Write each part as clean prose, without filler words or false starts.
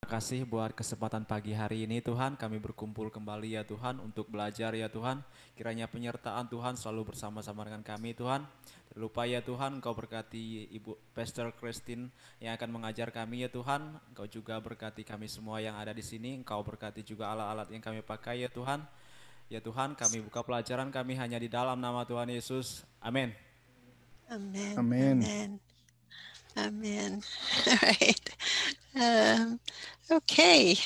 Terima kasih buat kesempatan pagi hari ini Tuhan, kami berkumpul kembali ya Tuhan untuk belajar ya Tuhan. Kiranya penyertaan Tuhan selalu bersama-sama dengan kami Tuhan. Terlupa ya Tuhan, Engkau berkati Ibu Pastor Christine yang akan mengajar kami ya Tuhan. Engkau juga berkati kami semua yang ada di sini. Engkau berkati juga alat-alat yang kami pakai ya Tuhan. Ya Tuhan, kami buka pelajaran kami hanya di dalam nama Tuhan Yesus. Amin. Amen. Amin. Amen. Amen. All right. Okay.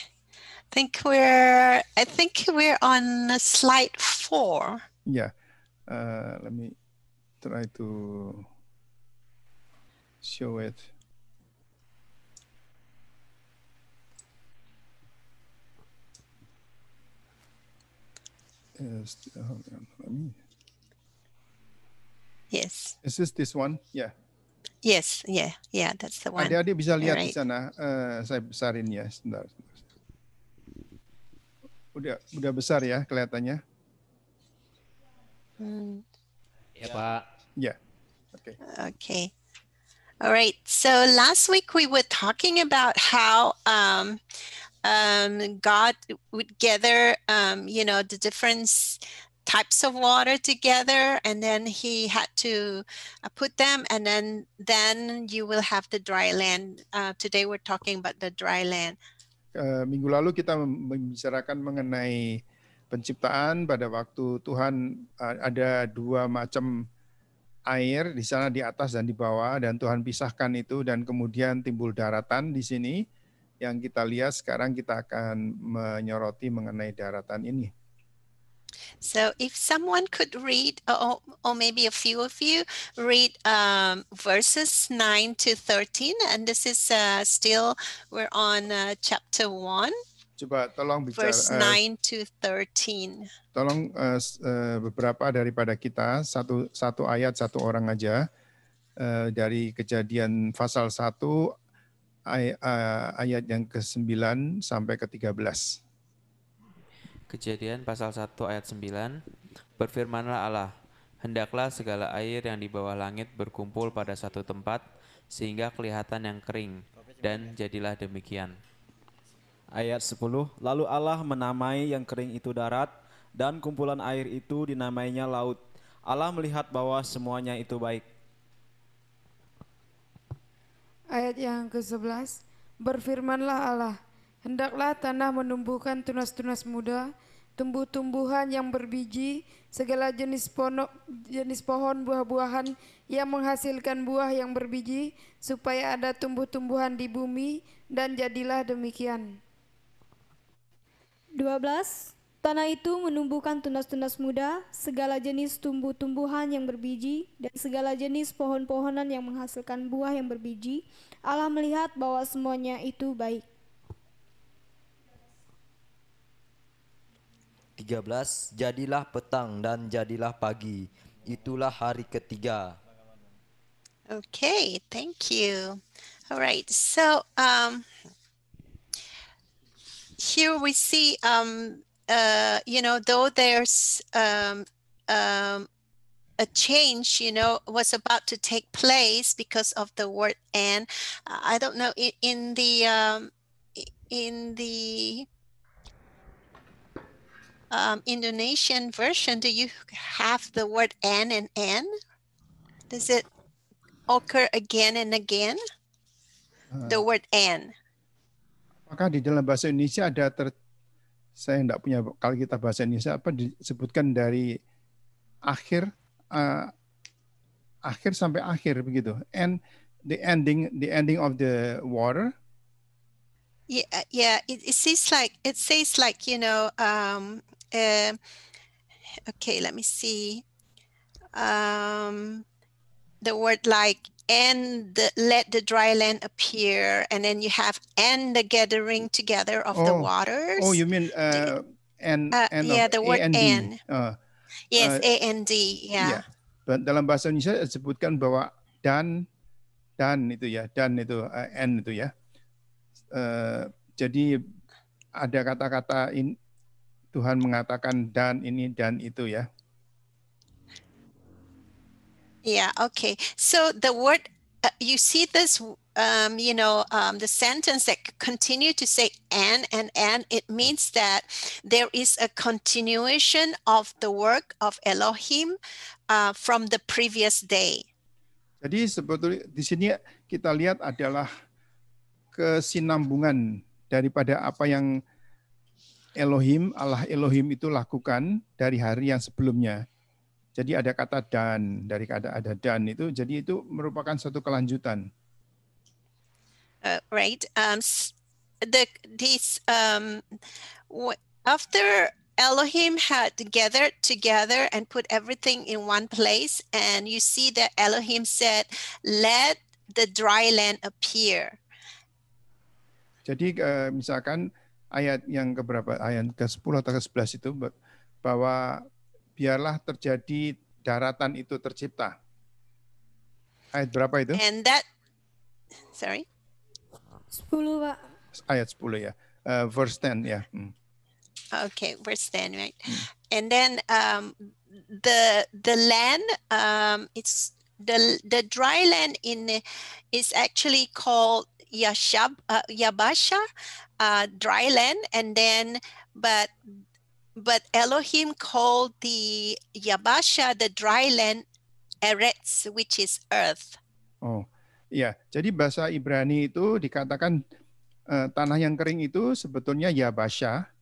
I think we're on slide 4. Yeah. Let me try to show it. Let me. Yes. Is this one? Yeah. Yes. Yeah. That's the one. Adik-adik bisa lihat di Alright. sana. Saya besarin ya, sebentar. Udah besar ya kelihatannya. Ya Pak. Ya. Okay. Okay. All right. So last week we were talking about how God would gather, the different types of water together, and then he had to put them, and then you will have the dry land. Today we're talking about the dry land. Minggu lalu kita membicarakan mengenai penciptaan. Pada waktu Tuhan ada dua macam air di sana, di atas dan di bawah, dan Tuhan pisahkan itu, dan kemudian timbul daratan di sini. Yang kita lihat sekarang, kita akan menyoroti mengenai daratan ini. So if someone could read, or maybe a few of you read verses 9 to 13, and this is still, we're on chapter 1. Coba tolong bicara verse 9 to 13. Tolong beberapa daripada kita satu ayat satu orang aja dari Kejadian pasal 1 ayat yang ke-9 sampai ke-13. Kejadian pasal 1 ayat 9. Berfirmanlah Allah, hendaklah segala air yang di bawah langit berkumpul pada satu tempat, sehingga kelihatan yang kering, dan jadilah demikian. Ayat 10, lalu Allah menamai yang kering itu darat, dan kumpulan air itu dinamainya laut. Allah melihat bahwa semuanya itu baik. Ayat yang ke-11, berfirmanlah Allah, hendaklah tanah menumbuhkan tunas-tunas muda, tumbuh-tumbuhan yang berbiji, segala jenis pohon buah-buahan yang menghasilkan buah yang berbiji, supaya ada tumbuh-tumbuhan di bumi, dan jadilah demikian. 12. Tanah itu menumbuhkan tunas-tunas muda, segala jenis tumbuh-tumbuhan yang berbiji, dan segala jenis pohon-pohonan yang menghasilkan buah yang berbiji. Allah melihat bahwa semuanya itu baik. 13. Jadilah petang dan jadilah pagi, itulah hari ketiga. Okay, thank you. All right, so here we see, though there's a change, was about to take place because of the word "and." I don't know, in the Indonesian version, do you have the word "and" and "and"? Does it occur again and again? The word "and." Apakah di dalam bahasa Indonesia ada saya enggak punya, kalau kita bahasa Indonesia apa disebutkan dari akhir sampai akhir begitu, and the ending of the water. Yeah, it says like okay, let me see. The word like "and let the dry land appear," and then you have "and the gathering together of the waters." Oh, you mean and yeah, the word "and." Yes, "and," yeah. Dalam bahasa Indonesia disebutkan bahwa dan itu ya, dan itu and itu ya. Jadi ada kata-kata Tuhan mengatakan dan ini dan itu ya. Yeah, okay. So the word, you see this the sentence that continue to say and, it means that there is a continuation of the work of Elohim from the previous day. Jadi sebetulnya di sini kita lihat adalah kesinambungan daripada apa yang Allah Elohim itu lakukan dari hari yang sebelumnya. Jadi ada kata dan, dari kata ada dan itu, jadi itu merupakan suatu kelanjutan. Right. After Elohim had gathered together and put everything in one place, and you see that Elohim said, "Let the dry land appear." Jadi misalkan ayat yang keberapa, ayat ke-10 atau ke-11 itu bahwa biarlah terjadi daratan itu tercipta. Ayat berapa itu? And that, sorry? 10, Pak. Ayat 10 ya. Verse 10 ya. Okay, verse 10, right? And then the land, it's the dry land is actually called Yabasha, dry land, and then but Elohim called the Yabasha, the dry land, Eretz, which is earth. Oh, iya. Jadi bahasa Ibrani itu dikatakan tanah yang kering itu sebetulnya Yabasha,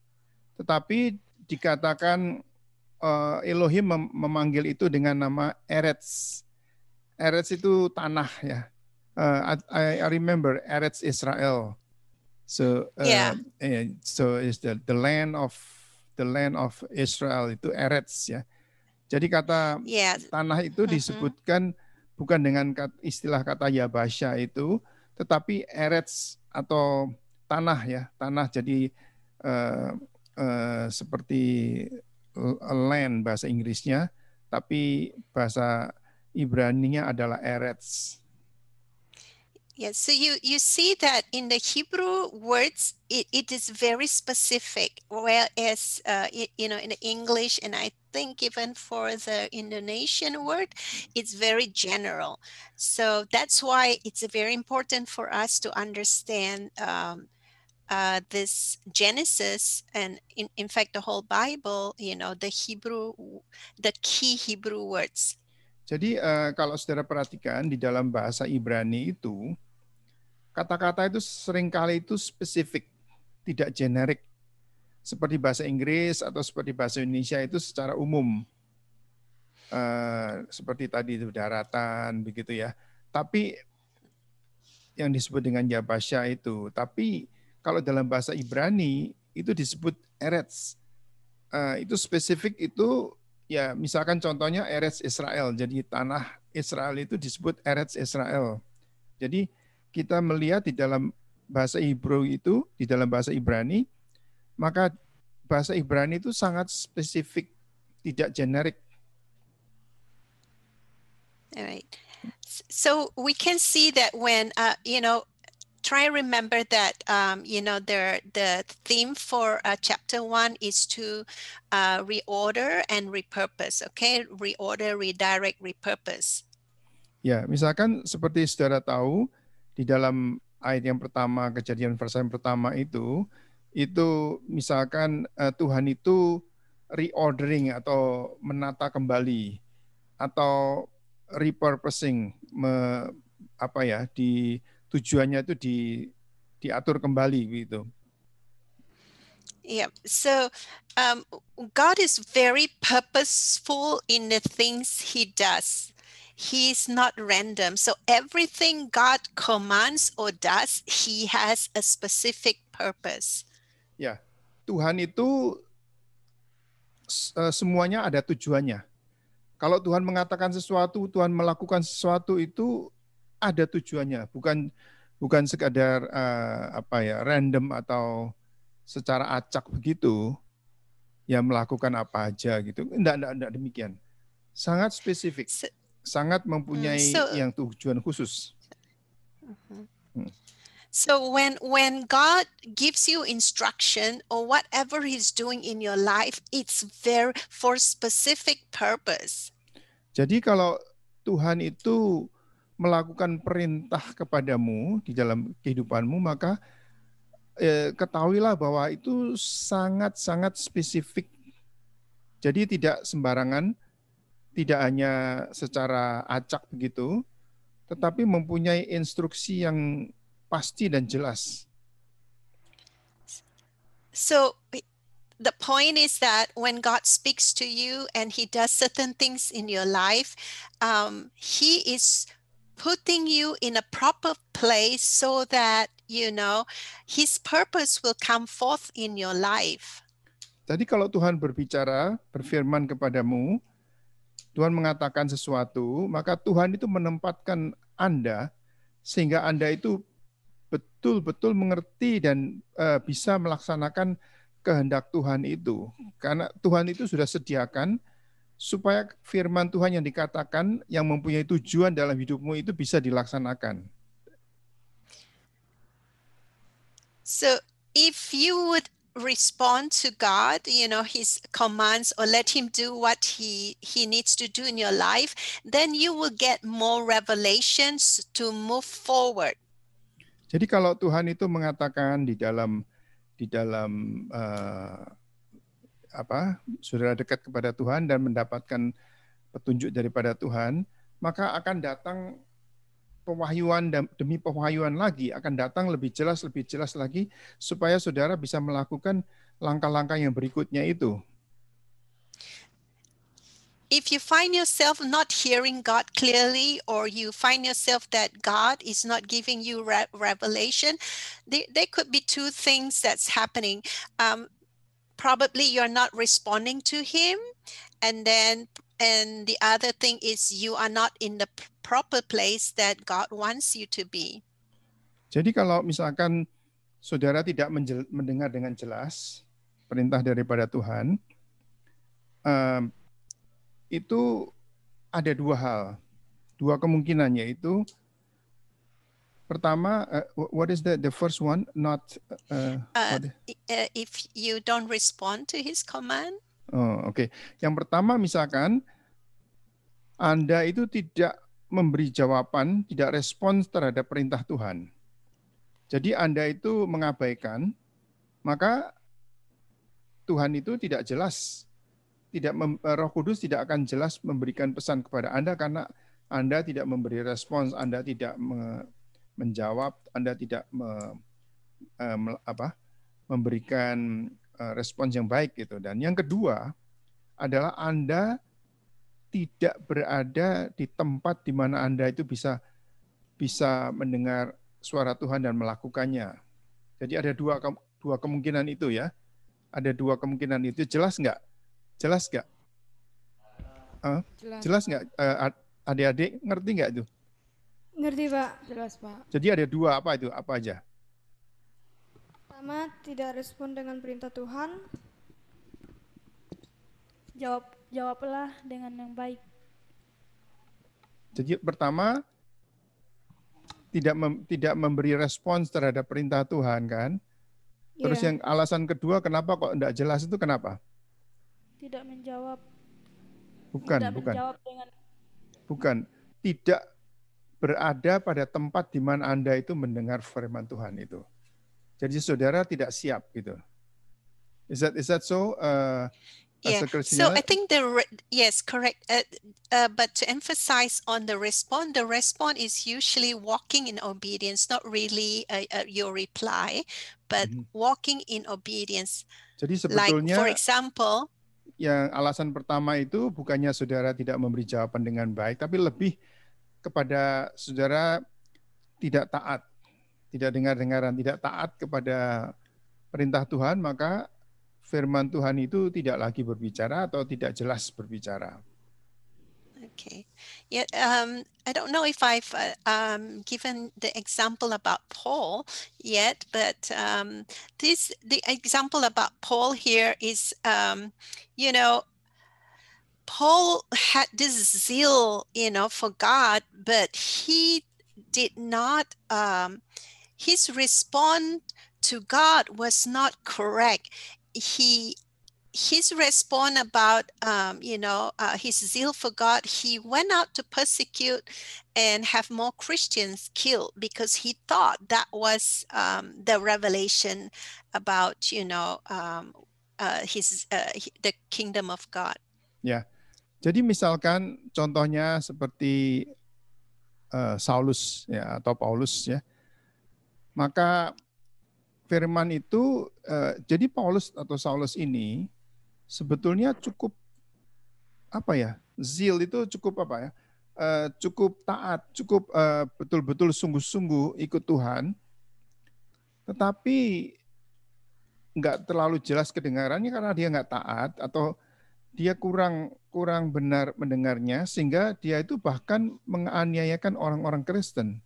tetapi dikatakan Elohim memanggil itu dengan nama Eretz. Eretz itu tanah ya. I remember Eretz Israel. So so is the land of Israel itu Eretz ya. Jadi kata tanah itu disebutkan bukan dengan istilah kata Yabasha itu, tetapi Eretz atau tanah ya, tanah. Jadi seperti land bahasa Inggrisnya, tapi bahasa Ibraninya adalah Eretz. Yes, so you see that in the Hebrew words, it is very specific, whereas in the English, and I think even for the Indonesian word, it's very general. So that's why it's very important for us to understand this Genesis, and in fact the whole Bible, the key Hebrew words. Jadi kalau saudara perhatikan di dalam bahasa Ibrani itu, kata-kata itu seringkali itu spesifik, tidak generik. Seperti bahasa Inggris atau seperti bahasa Indonesia itu secara umum. Seperti tadi itu daratan, begitu ya. Tapi yang disebut dengan Yabasha itu. Tapi kalau dalam bahasa Ibrani itu disebut Eretz. Itu spesifik itu, ya misalkan contohnya Eretz Israel. Jadi tanah Israel itu disebut Eretz Israel. Jadi kita melihat di dalam bahasa Hebrew itu, di dalam bahasa Ibrani, maka bahasa Ibrani itu sangat spesifik, tidak generik. All right. So we can see that when, try remember that, the theme for chapter 1 is to reorder and repurpose, okay? Reorder, redirect, repurpose. Ya, misalkan seperti saudara tahu, di dalam ayat yang pertama, Kejadian pasal yang pertama itu misalkan Tuhan itu reordering atau menata kembali atau repurposing, tujuannya itu diatur kembali gitu. Yeah, so God is very purposeful in the things He does. He's not random. So everything God commands or does, He has a specific purpose. Ya, Tuhan itu semuanya ada tujuannya. Kalau Tuhan mengatakan sesuatu, Tuhan melakukan sesuatu itu ada tujuannya, bukan sekadar random atau secara acak begitu, ya melakukan apa aja gitu. Enggak demikian. Sangat spesifik. Sangat mempunyai yang tujuan khusus. So when God gives you instruction or whatever He's doing in your life, it's very for specific purpose. Jadi kalau Tuhan itu melakukan perintah kepadamu di dalam kehidupanmu, maka ketahuilah bahwa itu sangat-sangat spesifik. Jadi tidak sembarangan, tidak hanya secara acak begitu, tetapi mempunyai instruksi yang pasti dan jelas. So the point is that when God speaks to you and he does certain things in your life, he is putting you in a proper place so that, you know, his purpose will come forth in your life. Jadi kalau Tuhan berbicara, berfirman kepadamu, Tuhan mengatakan sesuatu, maka Tuhan itu menempatkan Anda sehingga Anda itu betul-betul mengerti dan bisa melaksanakan kehendak Tuhan itu. Karena Tuhan itu sudah sediakan supaya firman Tuhan yang dikatakan yang mempunyai tujuan dalam hidupmu itu bisa dilaksanakan. So if you would respond to God, you know, his commands, or let him do what he needs to do in your life, then you will get more revelations to move forward. Jadi kalau Tuhan itu mengatakan di dalam saudara dekat kepada Tuhan dan mendapatkan petunjuk daripada Tuhan, maka akan datang pewahyuan demi pewahyuan lagi, akan datang lebih jelas lagi supaya saudara bisa melakukan langkah-langkah yang berikutnya itu. If you find yourself not hearing God clearly, or you find yourself that God is not giving you revelation, there could be two things that's happening. Probably you're not responding to him, and the other thing is you are not in the proper place that God wants you to be. Jadi kalau misalkan saudara tidak mendengar dengan jelas perintah daripada Tuhan, itu ada dua hal, dua kemungkinan, yaitu pertama, what is the first one? Not if you don't respond to his command. Oke. Yang pertama, misalkan Anda itu tidak memberi jawaban, tidak respons terhadap perintah Tuhan. Jadi Anda itu mengabaikan, maka Tuhan itu tidak jelas. Roh Kudus tidak akan jelas memberikan pesan kepada Anda karena Anda tidak memberi respons, Anda tidak menjawab, Anda tidak memberikan respons yang baik gitu. Dan yang kedua adalah Anda tidak berada di tempat di mana Anda itu bisa mendengar suara Tuhan dan melakukannya. Jadi ada dua kemungkinan itu ya. Ada dua kemungkinan itu. Jelas nggak? Jelas nggak? Jelas nggak? Adik-adik ngerti nggak itu? Ngerti Pak. Jelas Pak. Jadi ada dua, apa itu? Apa aja? Pertama, tidak respon dengan perintah Tuhan. Jawablah dengan yang baik. Jadi pertama, tidak memberi respons terhadap perintah Tuhan kan? Terus yang alasan kedua, kenapa kok enggak jelas itu kenapa? Tidak menjawab. Bukan. Tidak berada pada tempat di mana Anda itu mendengar firman Tuhan itu. Jadi saudara tidak siap gitu. Is that so? So I think yes, correct. But to emphasize on the response is usually walking in obedience, not really your reply, but walking in obedience. Jadi sebetulnya, like for example, yang alasan pertama itu bukannya saudara tidak memberi jawaban dengan baik, tapi lebih kepada saudara tidak taat, tidak dengar-dengaran, tidak taat kepada perintah Tuhan, maka firman Tuhan itu tidak lagi berbicara atau tidak jelas berbicara. Okay. Yeah, I don't know if I've given the example about Paul yet, but the example about Paul here is, Paul had this zeal, for God, but he did not. His response to God was not correct. He his response about, his zeal for God, he went out to persecute and have more Christians killed because he thought that was the revelation about, the kingdom of God. Ya, jadi misalkan contohnya seperti Saulus ya atau Paulus ya, maka firman itu jadi Paulus atau Saulus ini sebetulnya cukup zeal itu cukup cukup taat, cukup betul-betul sungguh-sungguh ikut Tuhan, tetapi nggak terlalu jelas kedengarannya karena dia nggak taat atau dia kurang benar mendengarnya sehingga dia itu bahkan menganiayakan orang-orang Kristen.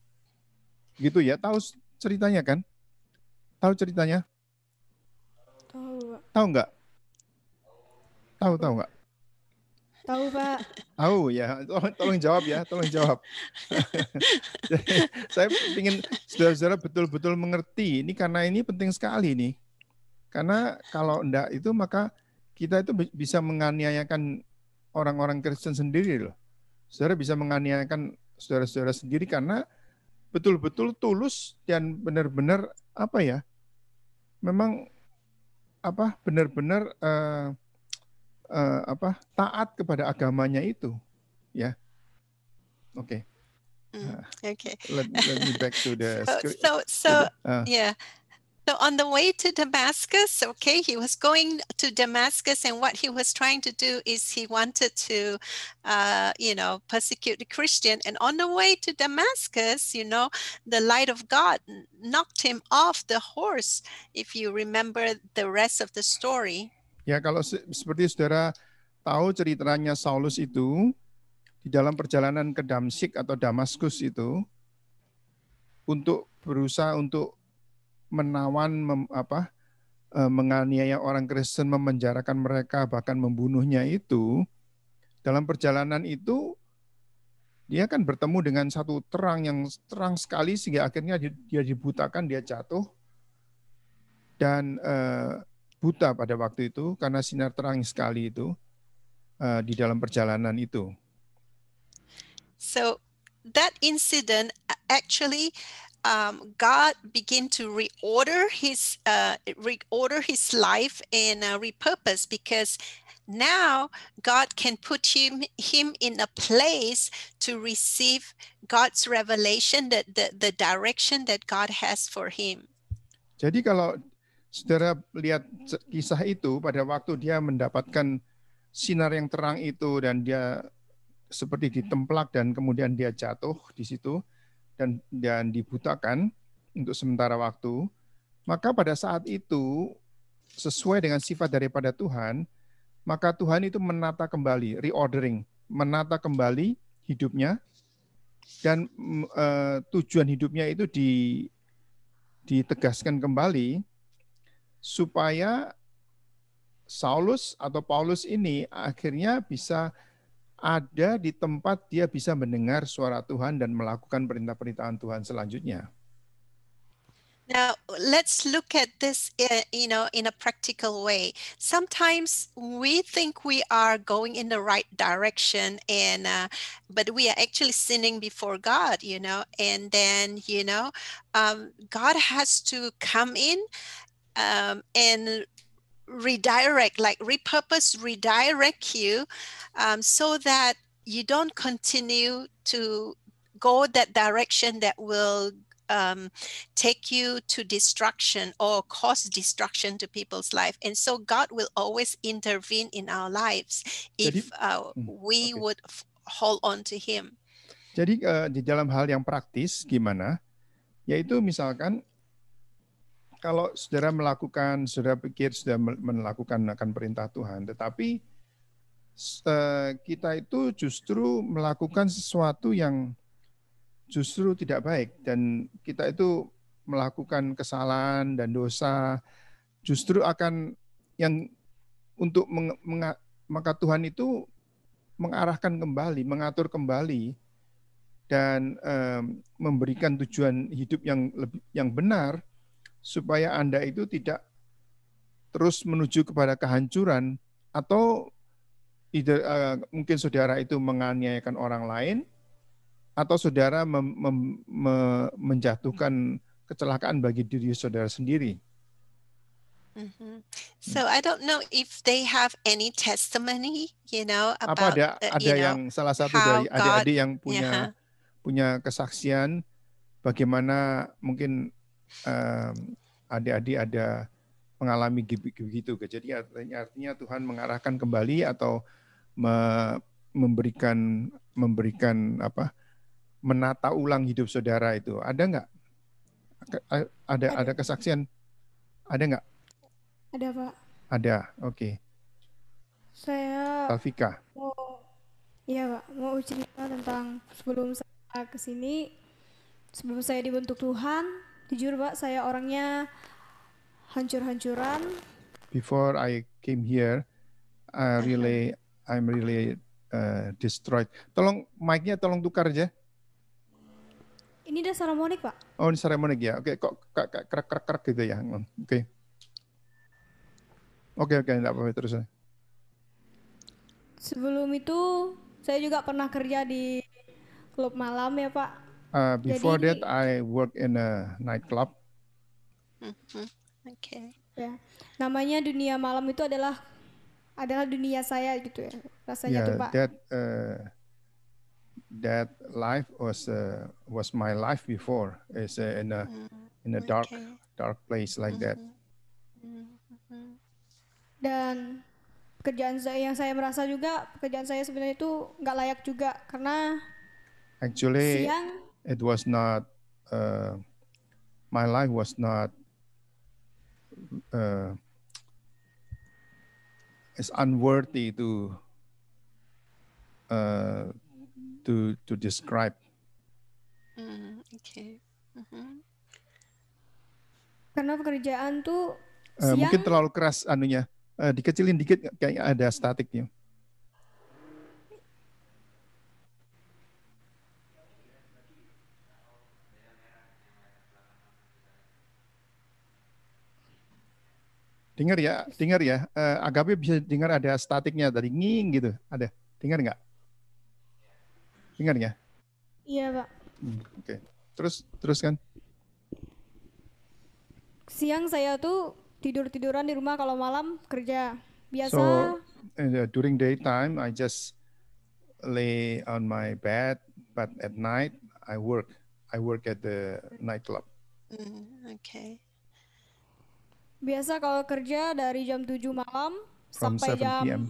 Gitu ya, tahu ceritanya kan? Tahu ceritanya? Tahu, Pak. Tahu nggak? Tahu nggak? Tahu, Pak. Tahu ya, tolong jawab ya, tolong jawab. Saya ingin saudara-saudara betul-betul mengerti ini karena ini penting sekali nih. Karena kalau enggak itu maka kita itu bisa menganiayakan orang-orang Kristen sendiri loh. Saudara bisa menganiayakan saudara-saudara sendiri karena betul-betul tulus dan benar-benar memang benar-benar taat kepada agamanya itu, ya. Oke. Okay. Let me back to the script. Yeah. So on the way to Damascus, he was going to Damascus, and what he was trying to do is he wanted to, persecute the Christian. And on the way to Damascus, the light of God knocked him off the horse, if you remember the rest of the story. Ya, kalau seperti saudara tahu ceritanya Saulus itu, di dalam perjalanan ke Damsyik atau Damaskus itu, untuk berusaha untuk menawan, menganiaya orang Kristen, memenjarakan mereka, bahkan membunuhnya itu, dalam perjalanan itu, dia kan bertemu dengan satu terang yang terang sekali, sehingga akhirnya dia dibutakan, dia jatuh, dan buta pada waktu itu, karena sinar terang sekali itu, di dalam perjalanan itu. So, that incident actually God began to reorder his life and repurpose, because now God can put him in a place to receive God's revelation, the direction that God has for him. Jadi kalau saudara lihat kisah itu, pada waktu dia mendapatkan sinar yang terang itu dan dia seperti ditemplak dan kemudian dia jatuh di situ, dan dibutakan untuk sementara waktu, maka pada saat itu sesuai dengan sifat daripada Tuhan, maka Tuhan itu menata kembali, reordering, menata kembali hidupnya, dan tujuan hidupnya itu ditegaskan kembali supaya Saulus atau Paulus ini akhirnya bisa ada di tempat dia bisa mendengar suara Tuhan dan melakukan perintah-perintahan Tuhan selanjutnya. Now, let's look at this, in a practical way. Sometimes we think we are going in the right direction, but we are actually sinning before God, and then, God has to come in and redirect you so that you don't continue to go that direction that will take you to destruction or cause destruction to people's life. And so God will always intervene in our lives if we would hold on to him. Jadi di dalam hal yang praktis gimana? Yaitu misalkan kalau saudara pikir sudah melakukan akan perintah Tuhan, tetapi kita itu justru melakukan sesuatu yang justru tidak baik, dan kita itu melakukan kesalahan dan dosa, justru akan yang untuk maka Tuhan itu mengarahkan kembali, mengatur kembali, dan memberikan tujuan hidup yang benar, supaya Anda itu tidak terus menuju kepada kehancuran, atau mungkin saudara itu menganiayakan orang lain, atau saudara menjatuhkan kecelakaan bagi diri saudara sendiri. So I don't know if they have any testimony, Apa about ada yang salah satu how dari God, adik-adik yang yeah, punya kesaksian bagaimana mungkin adik-adik ada mengalami begitu. Jadi artinya Tuhan mengarahkan kembali atau memberikan apa, menata ulang hidup saudara itu. Ada nggak? Ada kesaksian? Ada nggak? Ada, Pak. Ada, oke. Saya Talfika. Iya, Pak, mau cerita tentang sebelum saya ke sini, sebelum saya dibentuk Tuhan, jujur, Pak, saya orangnya hancur-hancuran. Before I came here, I'm really destroyed. Tolong mic-nya tolong tukar aja. Ini udah sermonik, Pak. Oh, ini sermonik ya. Oke, kok krek gitu ya. Oke. Oke, enggak apa-apa, terus. Sebelum itu saya juga pernah kerja di klub malam ya, Pak. Before that I work in a nightclub. Okay. Ya. Namanya dunia malam itu adalah dunia saya gitu ya. Rasanya tuh, Pak. That life was my life before. It's in a dark place like that. Dan pekerjaan yang saya merasa juga pekerjaan saya sebenarnya itu nggak layak juga karena actually siang it was not my life was not it's unworthy to describe. Okay. Karena pekerjaan tuh siang, mungkin terlalu keras anunya. Dikecilin dikit, kayaknya ada statiknya. Dengar ya. Agape bisa dengar ada statiknya tadi, nging gitu. Ada, dengar nggak? Dengar ya? Iya, Pak. Oke. Terus kan? Siang saya tuh tiduran di rumah, kalau malam kerja. Biasa. So during daytime I just lay on my bed, but at night I work at the nightclub. Okay. Biasa kalau kerja dari jam 7 malam From sampai 7 jam p.m.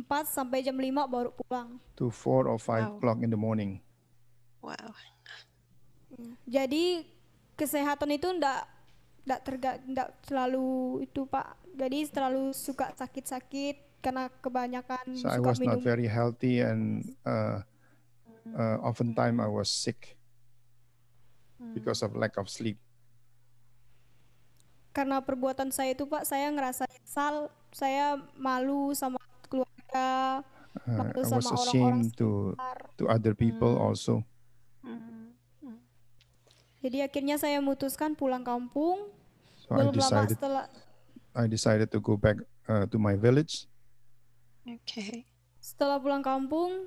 4 sampai jam 5 baru pulang. To 4 or 5 o'clock in the morning. Wow. Jadi kesehatan itu enggak selalu itu, Pak. Jadi terlalu suka sakit-sakit karena kebanyakan So I suka was minum. not very healthy and oftentimes I was sick because of lack of sleep. Karena perbuatan saya itu, Pak, saya ngerasa nyesal, saya malu sama keluarga, malu I sama was orang-orang ashamed sekitar. to other people also. Jadi akhirnya saya memutuskan pulang kampung. So Belum lama I decided to go back to my village. Okay. Setelah pulang kampung,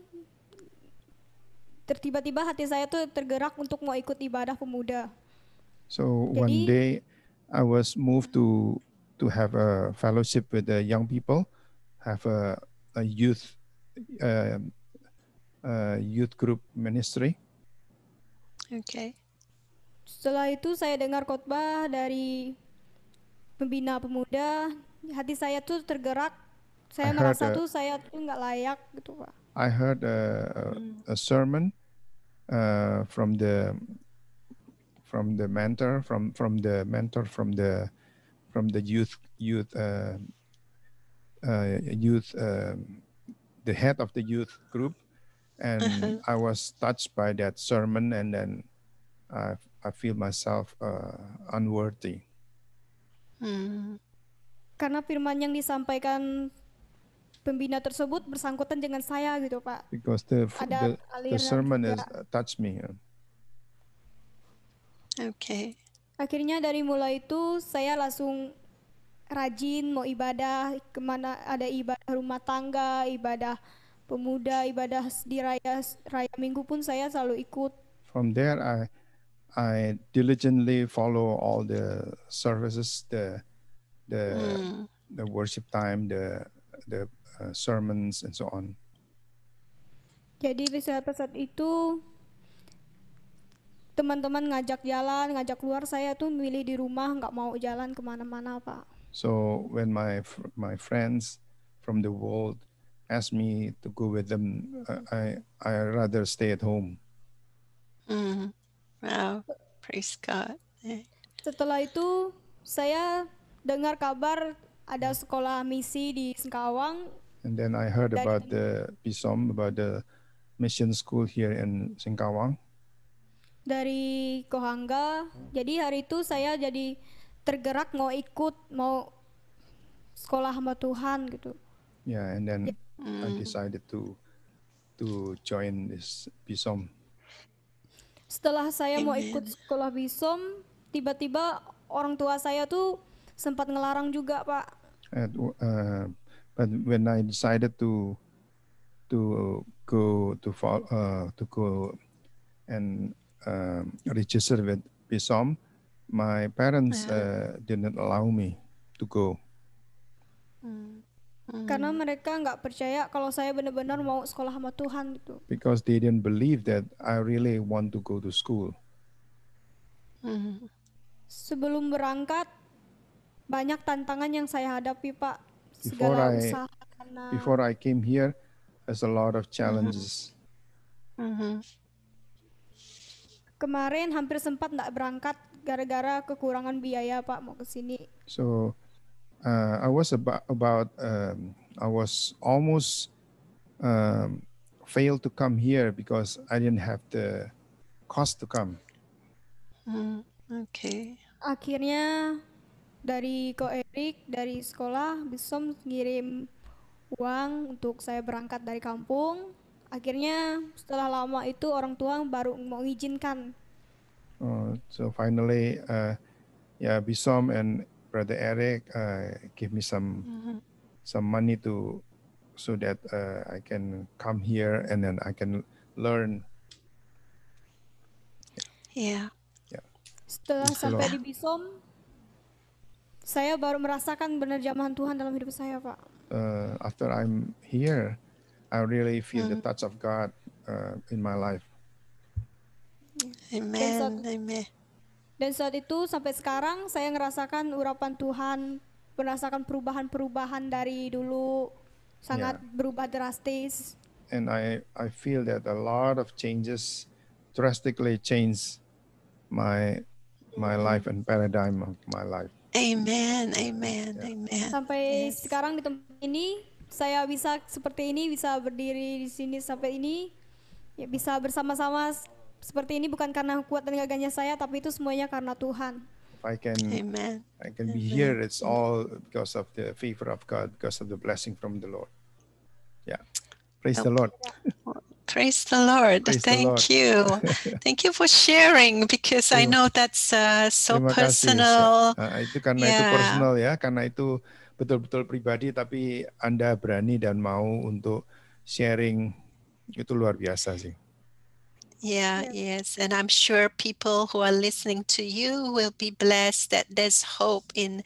tiba-tiba hati saya tuh tergerak untuk mau ikut ibadah pemuda. So one day I was moved to have a fellowship with the young people, have a youth group ministry. Okay. Setelah itu saya dengar khotbah dari pembina pemuda, hati saya tuh tergerak. Saya merasa tuh saya tuh nggak layak gitu, Pak. I heard a sermon from the head of the youth group, and I was touched by that sermon, and then I feel myself unworthy. Karena firman yang disampaikan pembina tersebut bersangkutan dengan saya gitu, Pak. Because the sermon has touched me. Okay. Akhirnya dari mulai itu saya langsung rajin mau ibadah, kemana ada ibadah rumah tangga, ibadah pemuda, ibadah di raya minggu pun saya selalu ikut. From there, I diligently follow all the services, the worship time, the sermons, and so on. Jadi pada saat itu teman-teman ngajak jalan, ngajak keluar, saya tuh milih di rumah, nggak mau jalan kemana-mana, Pak. So when my friends from the world ask me to go with them, I rather stay at home. Wow, praise God. Setelah itu saya dengar kabar ada sekolah misi di Singkawang. And then I heard about the BISOM, about the mission school here in Singkawang. Dari Kohangga. Jadi hari itu saya jadi tergerak mau ikut, mau sekolah hamba Tuhan gitu. Yeah, and then I decided to join this BISOM. Setelah saya mau ikut sekolah BISOM, tiba-tiba orang tua saya tuh sempat ngelarang juga, Pak. But when I decided to go and register with BISOM, my parents didn't allow me to go. Karena mereka nggak percaya kalau saya benar-benar mau sekolah sama Tuhan gitu. Because they didn't believe that I really want to go to school. Sebelum berangkat, banyak tantangan yang saya hadapi, Pak. Before I came here, there's a lot of challenges. Kemarin hampir sempat nggak berangkat gara-gara kekurangan biaya, Pak, mau ke sini. So I was I was almost failed to come here because I didn't have the cost to come. Okay. Akhirnya dari Ko Erik dari sekolah BISOM ngirim uang untuk saya berangkat dari kampung. Akhirnya setelah lama itu orang tua baru mau mengizinkan. So finally, BISOM and Brother Eric give me some money so that I can come here and then I can learn. Yeah. Setelah sampai di BISOM, saya baru merasakan benar jamahan Tuhan dalam hidup saya, Pak. After I'm here, I really feel the touch of God in my life. Amen. Amen. Dan saat itu sampai sekarang saya ngerasakan urapan Tuhan, merasakan perubahan-perubahan dari dulu sangat berubah drastis. And I feel that a lot of changes drastically changed my life and paradigm of my life. Amen. Amen. Amen. Sampai sekarang di tempat ini saya bisa seperti ini, bisa berdiri di sini sampai ini, ya bisa bersama-sama seperti ini bukan karena kuat dan gagahnya saya, tapi itu semuanya karena Tuhan. If I can be here, it's all because of the favor of God, because of the blessing from the Lord. Yeah, praise the Lord. Praise the Lord. Thank you. Thank you for sharing because I know that's so personal. Itu karena itu personal ya, karena itu betul-betul pribadi, tapi Anda berani dan mau untuk sharing, itu luar biasa sih. Yeah, yes. And I'm sure people who are listening to you will be blessed that there's hope in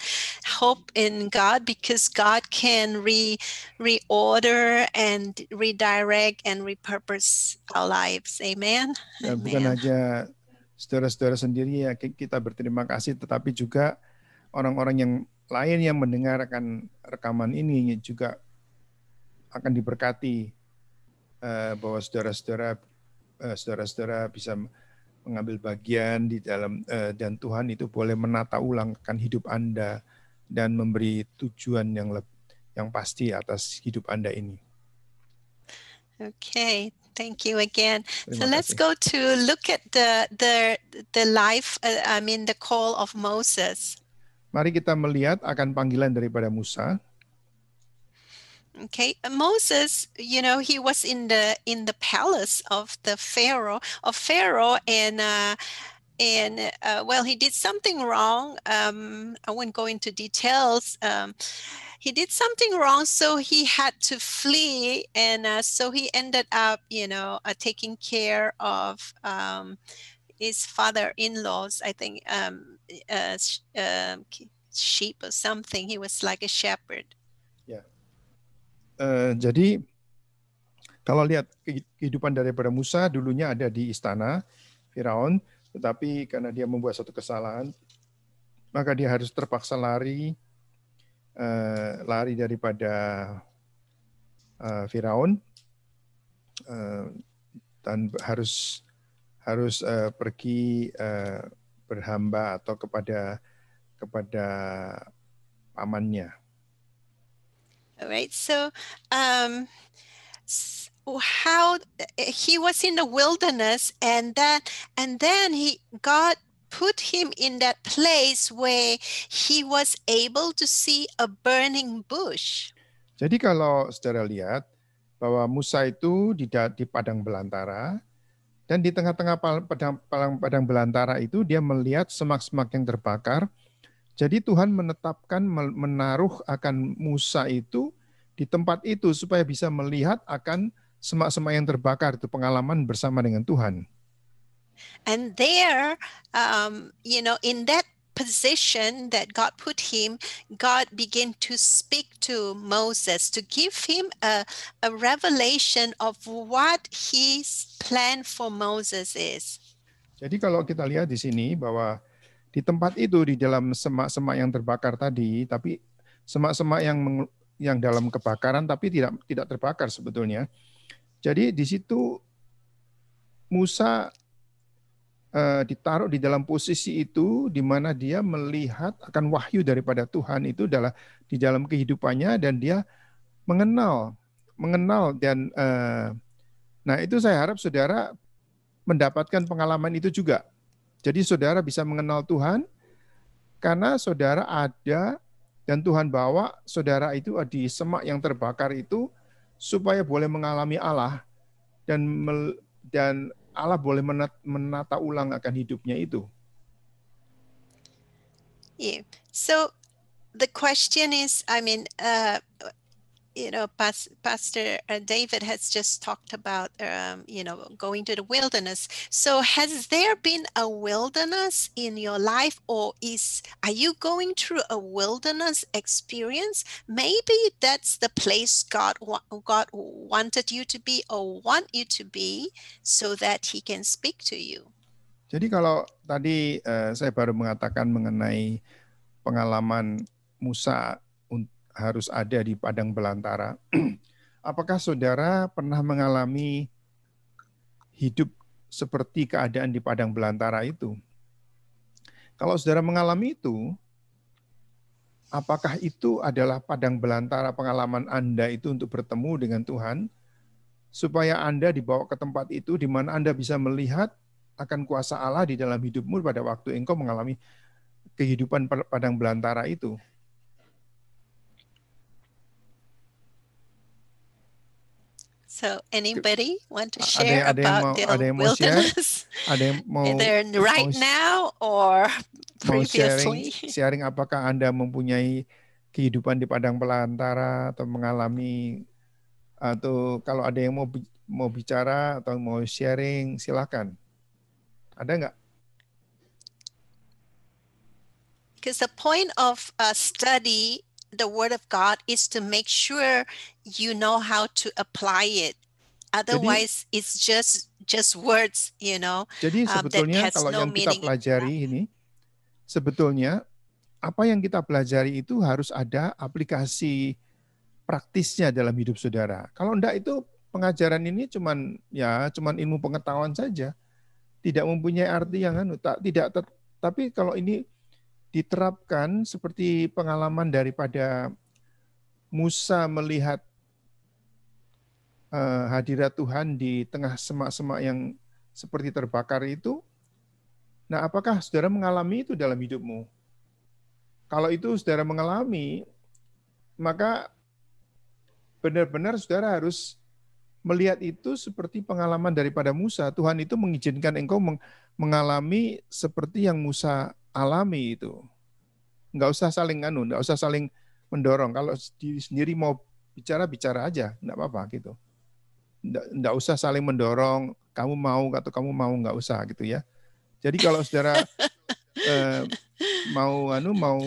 God, because God can reorder and redirect and repurpose our lives. Amen. Dan bukan aja saudara-saudara sendiri ya kita berterima kasih, tetapi juga orang-orang yang lain yang mendengarkan rekaman ini juga akan diberkati bahwa saudara-saudara bisa mengambil bagian di dalam dan Tuhan itu boleh menata ulangkan hidup Anda dan memberi tujuan yang pasti atas hidup Anda ini. Okay, thank you again. So let's go to look at the life, the call of Moses. Mari kita melihat akan panggilan daripada Musa. Okay, Moses, he was in the palace of the Pharaoh, and and well, he did something wrong. I won't go into details. He did something wrong, so he had to flee, and so he ended up, taking care of his father-in-law's, I think, sheep or something. He was like a shepherd. Ya. Jadi kalau lihat kehidupan daripada Musa, dulunya ada di istana Firaun, tetapi karena dia membuat suatu kesalahan, maka dia harus terpaksa lari daripada Firaun, dan harus pergi berhamba atau kepada pamannya. Alright, so how he was in the wilderness, and then God put him in that place where he was able to see a burning bush. Jadi kalau saudara lihat bahwa Musa itu di padang belantara, dan di tengah-tengah padang belantara itu dia melihat semak-semak yang terbakar. Jadi Tuhan menetapkan menaruh akan Musa itu di tempat itu supaya bisa melihat akan semak-semak yang terbakar, itu pengalaman bersama dengan Tuhan. And there, in that position that God put him, God began to speak to Moses to give him a revelation of what his plan for Moses is. Jadi kalau kita lihat di sini bahwa di tempat itu, di dalam semak-semak yang terbakar tadi, tapi semak-semak yang dalam kebakaran tapi tidak terbakar sebetulnya. Jadi di situ Musa ditaruh di dalam posisi itu di mana dia melihat akan wahyu daripada Tuhan itu adalah di dalam kehidupannya, dan dia mengenal dan nah itu saya harap saudara mendapatkan pengalaman itu juga. Jadi saudara bisa mengenal Tuhan karena saudara ada dan Tuhan bawa saudara itu di semak yang terbakar itu supaya boleh mengalami Allah dan Allah boleh menata ulang akan hidupnya itu. Yeah. So the question is, Pastor David has just talked about, going to the wilderness. So has there been a wilderness in your life, or are you going through a wilderness experience? Maybe that's the place God wanted you to be or want you to be so that he can speak to you. Jadi kalau tadi saya baru mengatakan mengenai pengalaman Musa harus ada di padang belantara. Apakah saudara pernah mengalami hidup seperti keadaan di padang belantara itu? Kalau saudara mengalami itu, apakah itu adalah padang belantara pengalaman Anda itu untuk bertemu dengan Tuhan, supaya Anda dibawa ke tempat itu di mana Anda bisa melihat akan kuasa Allah di dalam hidupmu pada waktu engkau mengalami kehidupan padang belantara itu? So anybody want to share ada about the wilderness? Ada yang mau either right now or previously? Sharing apakah Anda mempunyai kehidupan di padang belantara atau mengalami, atau kalau ada yang mau bicara atau mau sharing, silakan. Ada nggak? Because the point of study the Word of God is to make sure you know how to apply it. Otherwise, it's just words, Jadi sebetulnya kalau yang kita pelajari ini, sebetulnya apa yang kita pelajari itu harus ada aplikasi praktisnya dalam hidup saudara. Kalau enggak, itu pengajaran ini cuman ilmu pengetahuan saja, tidak mempunyai arti yang tapi kalau ini diterapkan seperti pengalaman daripada Musa melihat hadirat Tuhan di tengah semak-semak yang seperti terbakar itu. Nah, apakah saudara mengalami itu dalam hidupmu? Kalau itu saudara mengalami, maka benar-benar saudara harus melihat itu seperti pengalaman daripada Musa. Tuhan itu mengizinkan engkau mengalami seperti yang Musa alami itu. Nggak usah saling nggak usah saling mendorong. Kalau diri sendiri mau bicara, bicara aja, nggak apa-apa gitu. Nggak usah saling mendorong, kamu mau atau kamu mau, nggak usah gitu ya. Jadi kalau saudara mau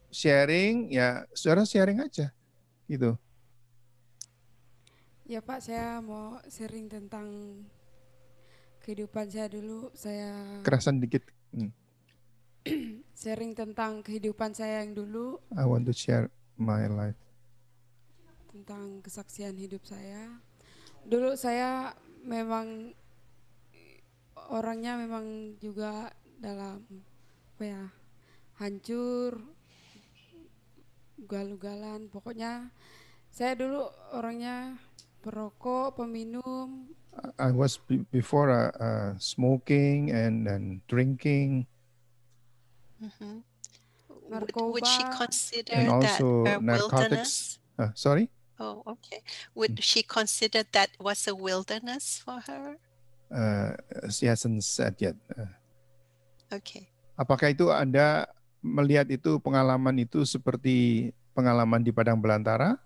sharing, ya saudara sharing aja gitu. Ya Pak, saya mau sharing tentang kehidupan saya dulu. Saya Kerasan dikit. sharing tentang kehidupan saya yang dulu, I want to share my life. tentang kesaksian hidup saya. Dulu saya memang orangnya memang juga dalam hancur, ugal-ugalan. Pokoknya saya dulu orangnya perokok, peminum. I was before smoking and drinking. Would she Narkoba. consider And that also a narcotics. wilderness? Sorry? Oh, okay. Would she consider that was a wilderness for her? She hasn't said yet. Okay. Apakah itu Anda melihat itu pengalaman itu seperti pengalaman di padang belantara?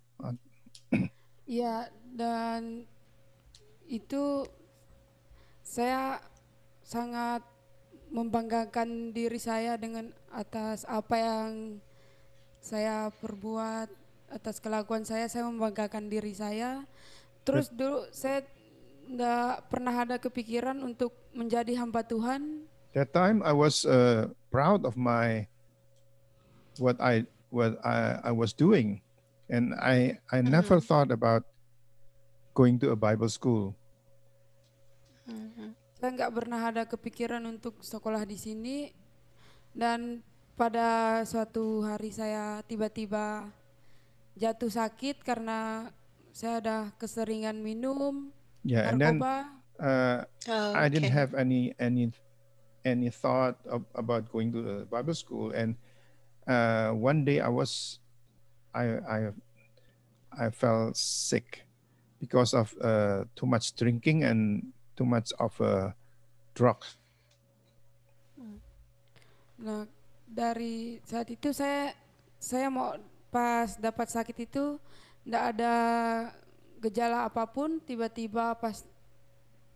Ya, dan itu saya sangat membanggakan diri saya dengan atas apa yang saya perbuat, atas kelakuan saya membanggakan diri saya. Terus dulu saya enggak pernah ada kepikiran untuk menjadi hamba Tuhan. That time I was proud of what I was doing, and I never thought about going to a Bible school. Saya nggak pernah ada kepikiran untuk sekolah di sini, dan pada suatu hari saya tiba-tiba jatuh sakit karena saya ada keseringan minum Yeah, and then narkoba. I didn't have any thought about going to the Bible school, and one day I fell sick because of too much drinking and too much of drugs. Nah, dari saat itu saya mau pas dapat sakit itu enggak ada gejala apapun, tiba-tiba pas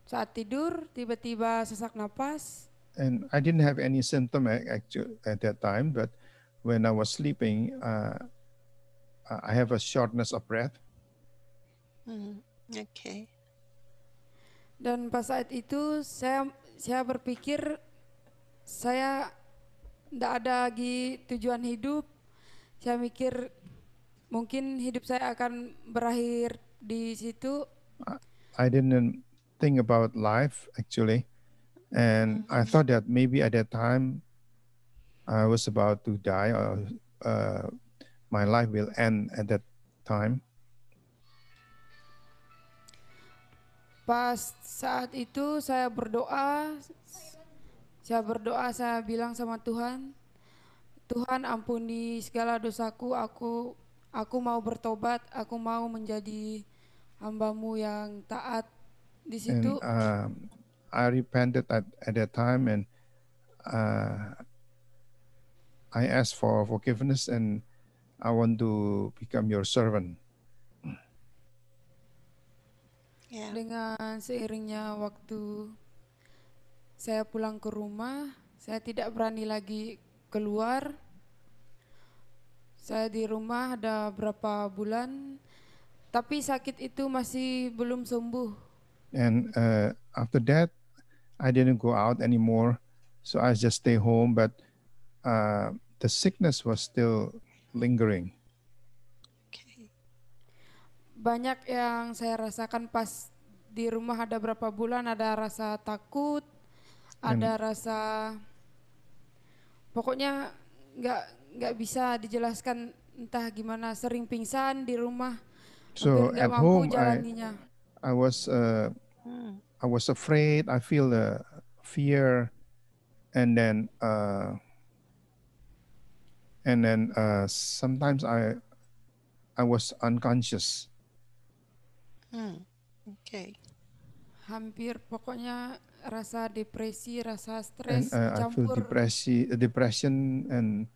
saat tidur tiba-tiba sesak napas. And I didn't have any symptom actually at that time, but when I was sleeping, I have a shortness of breath. Okay. Dan pas saat itu saya berpikir saya tidak ada lagi tujuan hidup. Saya mikir mungkin hidup saya akan berakhir di situ. I didn't think about life actually, and I thought that maybe at that time I was about to die, or my life will end at that time. Pas saat itu saya berdoa, saya bilang sama Tuhan, Tuhan ampuni segala dosaku, aku mau bertobat, aku mau menjadi hamba-Mu yang taat di situ. And I repented at that time, and I asked for forgiveness, and I want to become your servant. Yeah. Dengan seiringnya waktu saya pulang ke rumah, saya tidak berani lagi keluar. Saya di rumah ada berapa bulan, tapi sakit itu masih belum sembuh. And after that, I didn't go out anymore, so I just stay home. But the sickness was still lingering. Okay. Banyak yang saya rasakan pas di rumah, ada berapa bulan, ada rasa takut, ada rasa, pokoknya nggak bisa dijelaskan entah gimana, sering pingsan di rumah, So nggak at mampu home, jalaninya. I was afraid. I feel the fear, and then sometimes I was unconscious. Okay. Hampir pokoknya rasa depresi, rasa And stres I feel campur depression and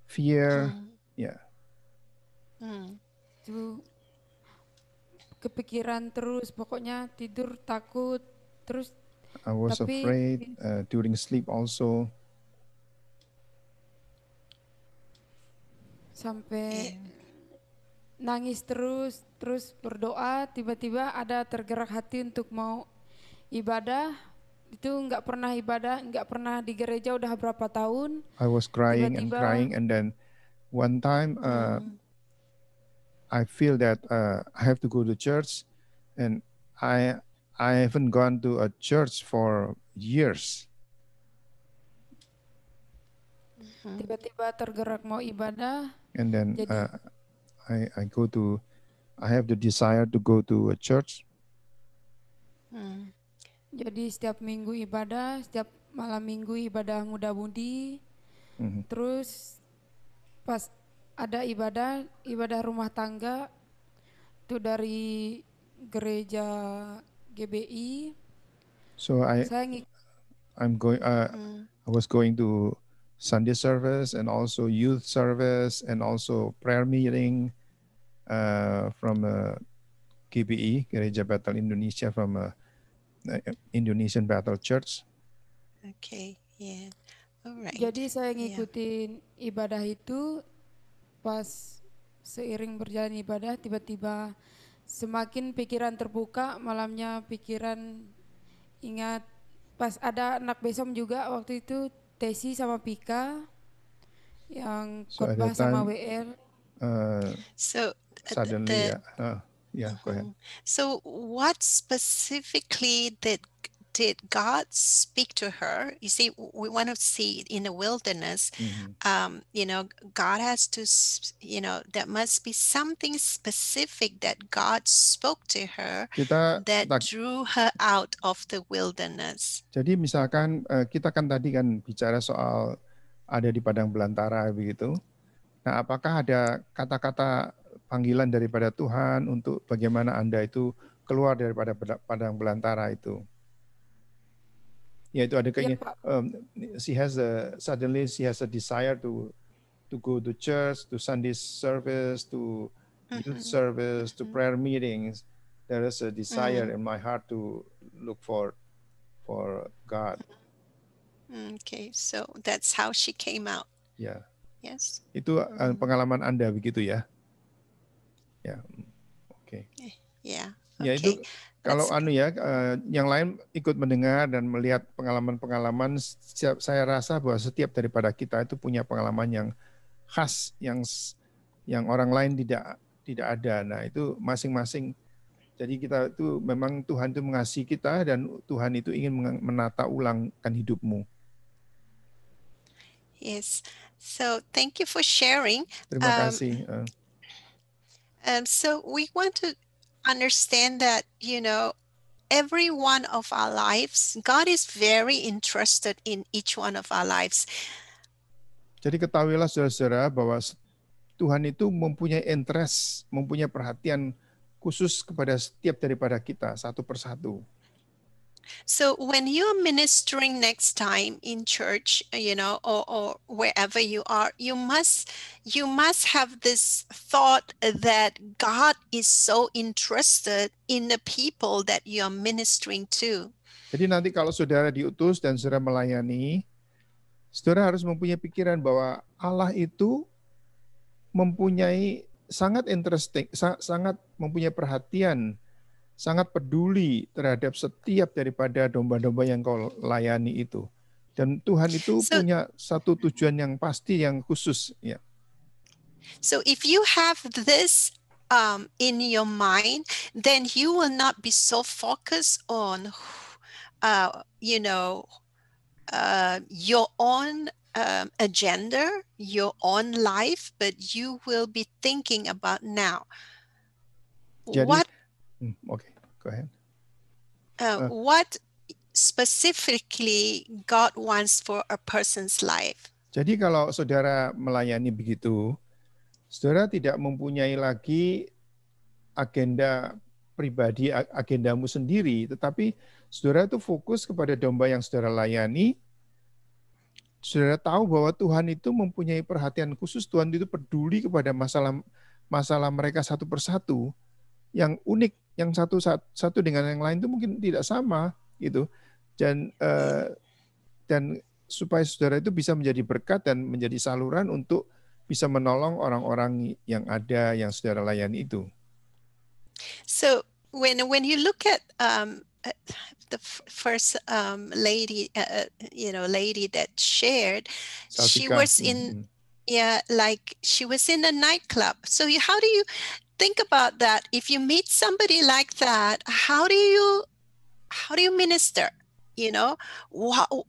fear. Yeah. itu kepikiran terus, pokoknya tidur takut terus, I was tapi afraid during sleep also. sampai nangis terus berdoa, tiba-tiba ada tergerak hati untuk mau ibadah. Itu nggak pernah di gereja udah berapa tahun. I was crying and Tiba-tiba crying, and then one time I feel that I have to go to church, and I haven't gone to a church for years. tiba-tiba tergerak mau ibadah. And then Jadi I have the desire to go to a church. jadi setiap minggu ibadah, setiap malam minggu ibadah muda-mudi. Terus pas ada ibadah rumah tangga itu dari gereja GBI. So Saya ngik- I'm going. I was going to Sunday service and also youth service and also prayer meeting from GBI, Gereja Bethel Indonesia, from Indonesian Bethel Church. Okay, yeah. All right. Jadi saya Yeah. ngikutin ibadah itu, pas seiring berjalan ibadah tiba-tiba semakin pikiran terbuka, malamnya pikiran ingat pas ada anak besom juga waktu itu, Tesi sama Pika yang So at khotbah that sama time, WL. So suddenly, the- go ahead. So what specifically did God speak to her? You see, we want to see in the wilderness, God has to, there must be something specific that God spoke to her that drew her out of the wilderness. Jadi misalkan kita kan tadi kan bicara soal ada di padang belantara begitu. Nah, apakah ada kata-kata panggilan daripada Tuhan untuk bagaimana Anda itu keluar daripada padang belantara itu? Yaitu ada kayaknya suddenly she has a desire to go to church, to Sunday service, to youth service, to prayer meetings. There is a desire in my heart to look for God. Okay, so that's how she came out. Ya. Yes. Itu pengalaman Anda begitu ya? Ya. Oke. Yeah. Ya itu kalau yang lain ikut mendengar dan melihat pengalaman-pengalaman, saya rasa bahwa setiap daripada kita itu punya pengalaman yang khas, yang orang lain tidak ada. Nah itu masing-masing. Jadi kita itu memang Tuhan itu mengasihi kita dan Tuhan itu ingin menata ulangkan hidupmu. Yes. So thank you for sharing. Terima kasih. So we want to understand that, every one of our lives, God is very interested in each one of our lives. Jadi ketahuilah saudara-saudara bahwa Tuhan itu mempunyai interest, mempunyai perhatian khusus kepada setiap daripada kita satu persatu. So when you're ministering next time in church, or wherever you are, you must have this thought that God is so interested in the people that you're ministering to. Jadi nanti kalau saudara diutus dan saudara melayani, saudara harus mempunyai pikiran bahwa Allah itu mempunyai sangat interesting, sangat mempunyai perhatian, sangat peduli terhadap setiap daripada domba-domba yang kau layani itu. Dan Tuhan itu punya satu tujuan yang pasti, yang khusus. Ya. So if you have this in your mind, then you will not be so focused on, your own agenda, your own life, but you will be thinking about now. Jadi, okay, go ahead. What specifically God wants for a person's life. Jadi kalau saudara melayani begitu, saudara tidak mempunyai lagi agenda pribadi, agendamu sendiri, tetapi saudara itu fokus kepada domba yang saudara layani, saudara tahu bahwa Tuhan itu mempunyai perhatian khusus, Tuhan itu peduli kepada masalah mereka satu persatu, yang unik, yang satu dengan yang lain itu mungkin tidak sama gitu. Dan supaya saudara itu bisa menjadi berkat dan menjadi saluran untuk bisa menolong orang-orang yang ada yang saudara layani itu. So when you look at the first lady, lady that shared, she Salvika. was in she was in a nightclub. So how do you think about that? If you meet somebody like that, how do you minister?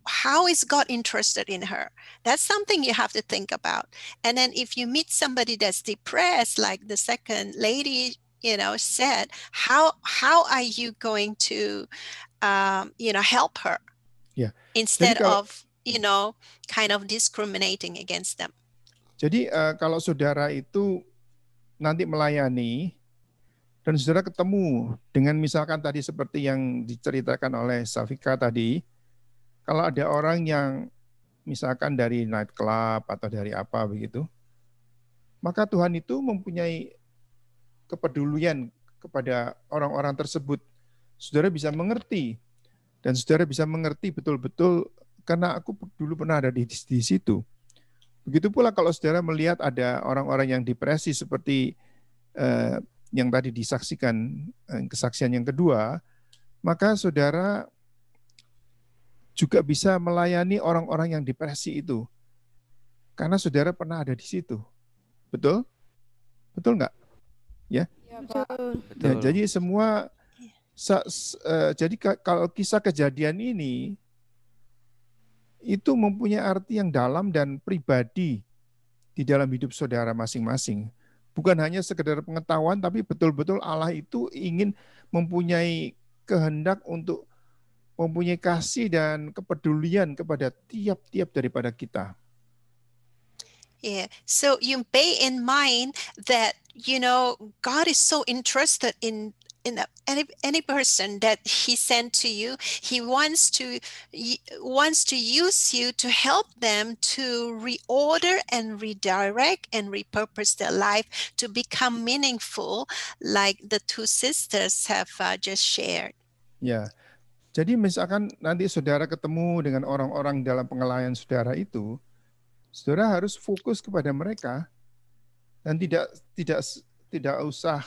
How is God interested in her? That's something you have to think about. And then if you meet somebody that's depressed, like the second lady, said, how are you going to, help her? Yeah. Instead of, kind of discriminating against them. Jadi kalau saudara itu nanti melayani, dan saudara ketemu dengan misalkan tadi seperti yang diceritakan oleh Salvika tadi, kalau ada orang yang misalkan dari nightclub atau dari apa begitu, maka Tuhan itu mempunyai kepedulian kepada orang-orang tersebut. Saudara bisa mengerti, dan saudara bisa mengerti betul-betul karena aku dulu pernah ada di situ. Begitu pula kalau saudara melihat ada orang-orang yang depresi seperti yang tadi disaksikan, kesaksian yang kedua, maka saudara juga bisa melayani orang-orang yang depresi itu. Karena saudara pernah ada di situ. Betul? Betul nggak? Ya. Betul. Ya, jadi semua, jadi kalau kisah kejadian ini, itu mempunyai arti yang dalam dan pribadi di dalam hidup saudara masing-masing. Bukan hanya sekedar pengetahuan, tapi betul-betul Allah itu ingin mempunyai kehendak untuk mempunyai kasih dan kepedulian kepada tiap-tiap daripada kita. Yeah, so you bear in mind that, God is so interested in any person that he sent to you. He wants to use you to help them to reorder and redirect and repurpose their life to become meaningful, like the two sisters have just shared. Ya, jadi misalkan nanti saudara ketemu dengan orang-orang dalam pengelayaan saudara itu, saudara harus fokus kepada mereka dan tidak usah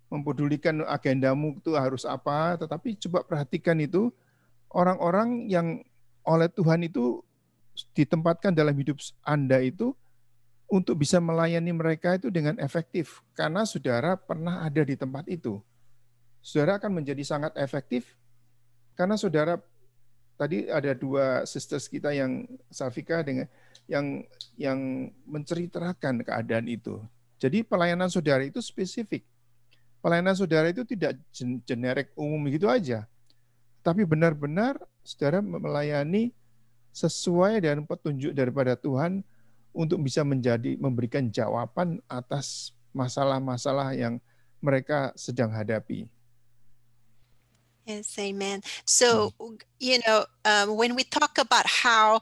mempedulikan agendamu itu harus apa, tetapi coba perhatikan itu orang-orang yang oleh Tuhan itu ditempatkan dalam hidup Anda itu untuk bisa melayani mereka itu dengan efektif karena saudara pernah ada di tempat itu. Saudara akan menjadi sangat efektif karena saudara tadi ada dua sisters kita yang Salvika dengan yang menceritakan keadaan itu. Jadi pelayanan saudara itu spesifik. Pelayanan saudara itu tidak generik umum gitu aja. Tapi benar-benar saudara melayani sesuai dengan petunjuk daripada Tuhan untuk bisa memberikan jawaban atas masalah-masalah yang mereka sedang hadapi. Yes, amen. So, when we talk about how,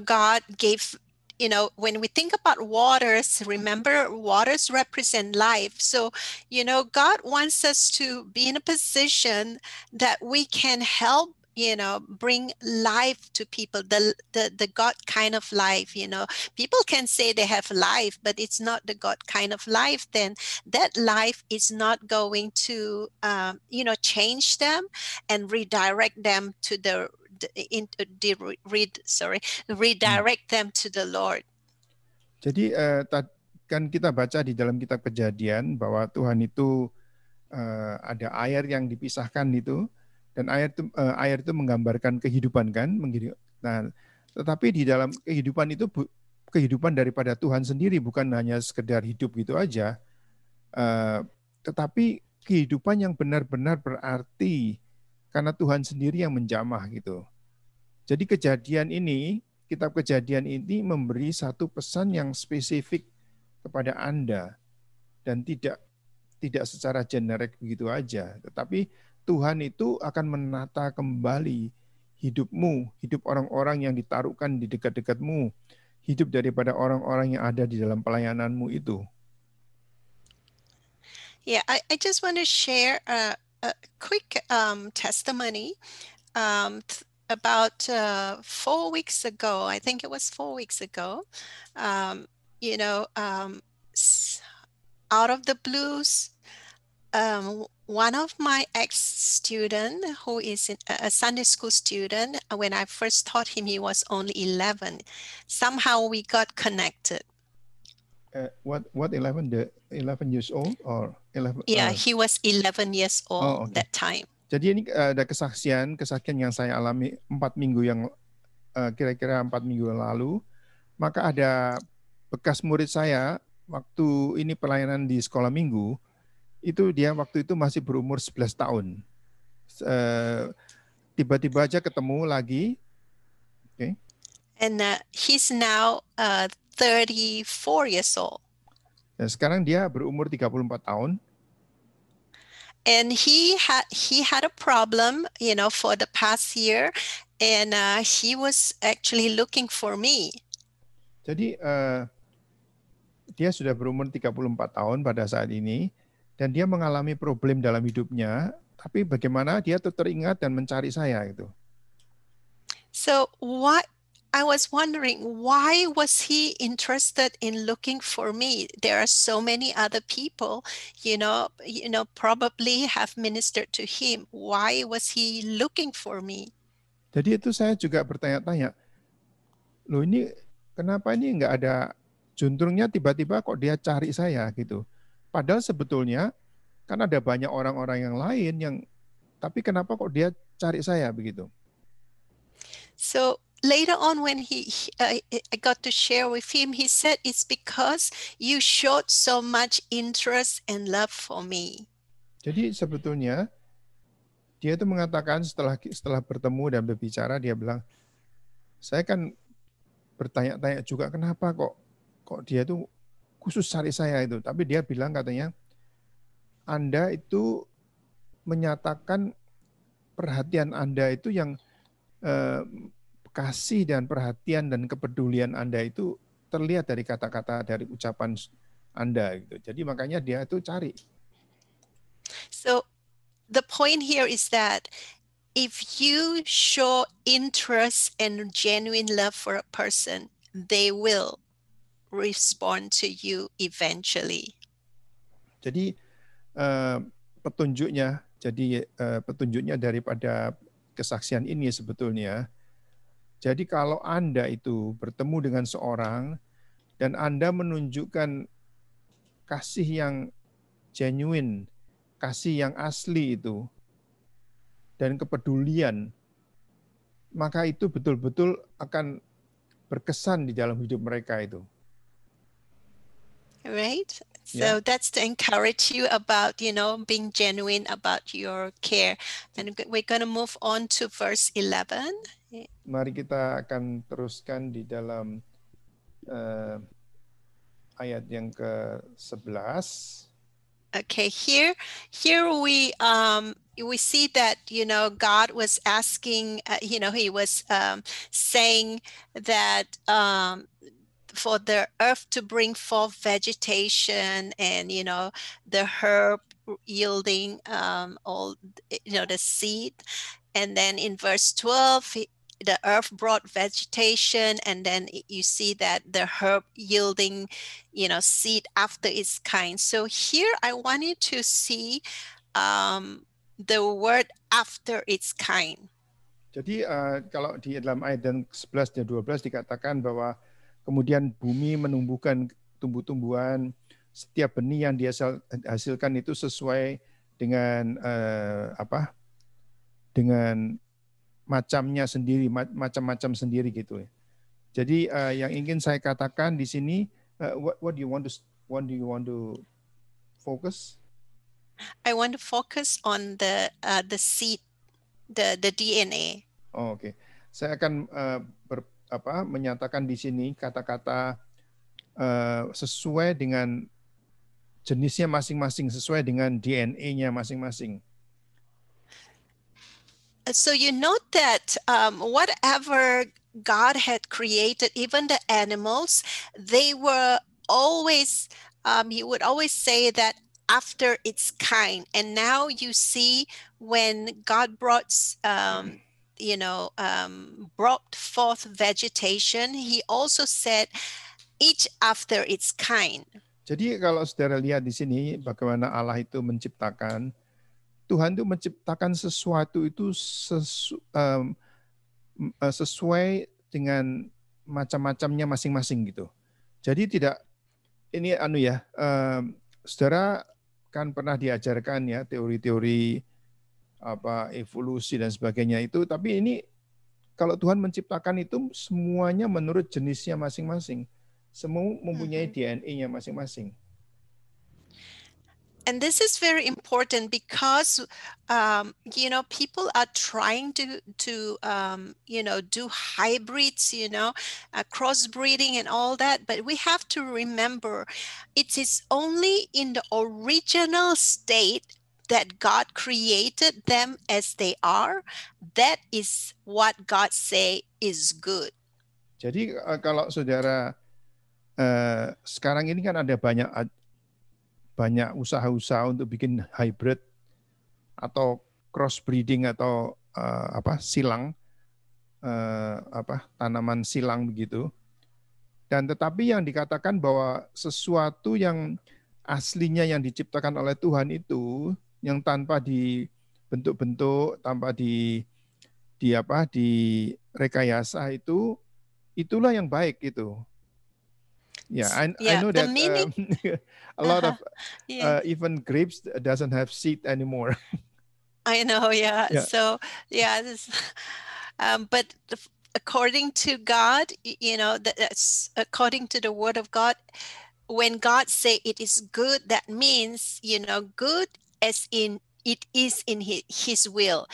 God gave, when we think about waters, remember waters represent life. So, God wants us to be in a position that we can help, bring life to people, the God kind of life. People can say they have life, but it's not the God kind of life. Then that life is not going to, change them and redirect them to redirect them to the Lord. Jadi kan kita baca di dalam kitab Kejadian bahwa Tuhan itu ada air yang dipisahkan itu. Dan air itu menggambarkan kehidupan kan. Nah, tetapi di dalam kehidupan itu kehidupan daripada Tuhan sendiri, bukan hanya sekedar hidup gitu aja. Tetapi kehidupan yang benar-benar berarti karena Tuhan sendiri yang menjamah gitu. Jadi kitab Kejadian ini memberi satu pesan yang spesifik kepada Anda dan tidak secara generik begitu aja. Tetapi Tuhan itu akan menata kembali hidupmu, hidup orang-orang yang ditaruhkan di dekat-dekatmu, hidup daripada orang-orang yang ada di dalam pelayananmu itu. Yeah, I just want to share a quick testimony. About 4 weeks ago, I think it was 4 weeks ago, you know, out of the blues, one of my ex-student who is a Sunday school student, when I first taught him, he was only 11. Somehow we got connected. What 11? The 11 years old or 11? Yeah, he was 11 years old that time. Jadi ini ada kesaksian yang saya alami 4 minggu yang kira-kira 4 minggu lalu. Maka ada bekas murid saya waktu ini pelayanan di sekolah minggu, itu dia waktu itu masih berumur 11 tahun. Tiba-tiba aja ketemu lagi. Okay. And he's now 34 years old. Dan sekarang dia berumur 34 tahun. And he had a problem, you know, for the past year, and he was actually looking for me. Jadi dia sudah berumur 34 tahun pada saat ini, dan dia mengalami problem dalam hidupnya, tapi bagaimana dia tuh teringat dan mencari saya gitu. So I was wondering, why was he interested in looking for me? There are so many other people, you know, probably have ministered to him. Why was he looking for me? Jadi itu saya juga bertanya-tanya, loh ini kenapa ini nggak ada juntrungnya, tiba-tiba kok dia cari saya gitu. Padahal sebetulnya kan ada banyak orang-orang yang lain yang, tapi kenapa kok dia cari saya begitu? So later on when I got to share with him, he said it's because you showed so much interest and love for me. Jadi sebetulnya dia itu mengatakan setelah bertemu dan berbicara, dia bilang, saya kan bertanya-tanya juga kenapa kok dia tuh khusus cari saya itu. Tapi dia bilang katanya, Anda itu menyatakan perhatian Anda itu yang kasih dan perhatian dan kepedulian Anda itu terlihat dari kata-kata, dari ucapan Anda gitu. Jadi makanya dia itu cari. So the point here is that if you show interest and genuine love for a person, they will respond to you eventually. Jadi petunjuknya daripada kesaksian ini sebetulnya, jadi kalau Anda itu bertemu dengan seorang dan Anda menunjukkan kasih yang genuine, kasih yang asli itu, dan kepedulian, maka itu betul-betul akan berkesan di dalam hidup mereka itu. Right? So that's to encourage you about, being genuine about your care. And we're going to move on to verse 11. Mari kita akan teruskan di dalam ayat yang ke-11. Okay, here we see that, God was asking, he was saying that for the earth to bring forth vegetation and, the herb yielding all, the seed. And then in verse 12, the earth brought vegetation, and then you see that the herb yielding, seed after its kind. So here I want you to see the word after its kind. Jadi kalau di dalam ayat 11 dan 12 dikatakan bahwa kemudian bumi menumbuhkan tumbuh-tumbuhan, setiap benih yang dihasilkan itu sesuai dengan dengan macamnya sendiri, macam-macam sendiri gitu. Jadi yang ingin saya katakan di sini, what do you want to focus? I want to focus on the seed, the DNA. Oh, oke. Saya akan menyatakan di sini kata-kata sesuai dengan jenisnya masing-masing, sesuai dengan DNA-nya masing-masing. So you note that whatever God had created, even the animals, they were always, he would always say that after its kind. And now you see when God brought, brought forth vegetation, he also said each after its kind. Jadi kalau saudara lihat di sini bagaimana Allah itu menciptakan, Tuhan itu menciptakan sesuatu itu sesuai dengan macam-macamnya masing-masing gitu. Jadi tidak ini saudara kan pernah diajarkan ya teori-teori evolusi dan sebagainya itu, tapi ini kalau Tuhan menciptakan itu semuanya menurut jenisnya masing-masing. Semua mempunyai DNA-nya masing-masing. And this is very important because, people are trying to do hybrids, crossbreeding and all that. But we have to remember it is only in the original state that God created them as they are. That is what God say is good. Jadi kalau saudara sekarang ini kan ada banyak usaha-usaha untuk bikin hybrid atau crossbreeding atau silang tanaman silang begitu. Dan tetapi yang dikatakan bahwa sesuatu yang aslinya yang diciptakan oleh Tuhan itu yang tanpa dibentuk-bentuk, tanpa direkayasa itulah yang baik itu. Yeah, I know that a lot of even grapes doesn't have seed anymore. I know, yeah. So, but according to God, that's according to the Word of God. When God say it is good, that means good as in it is in His will.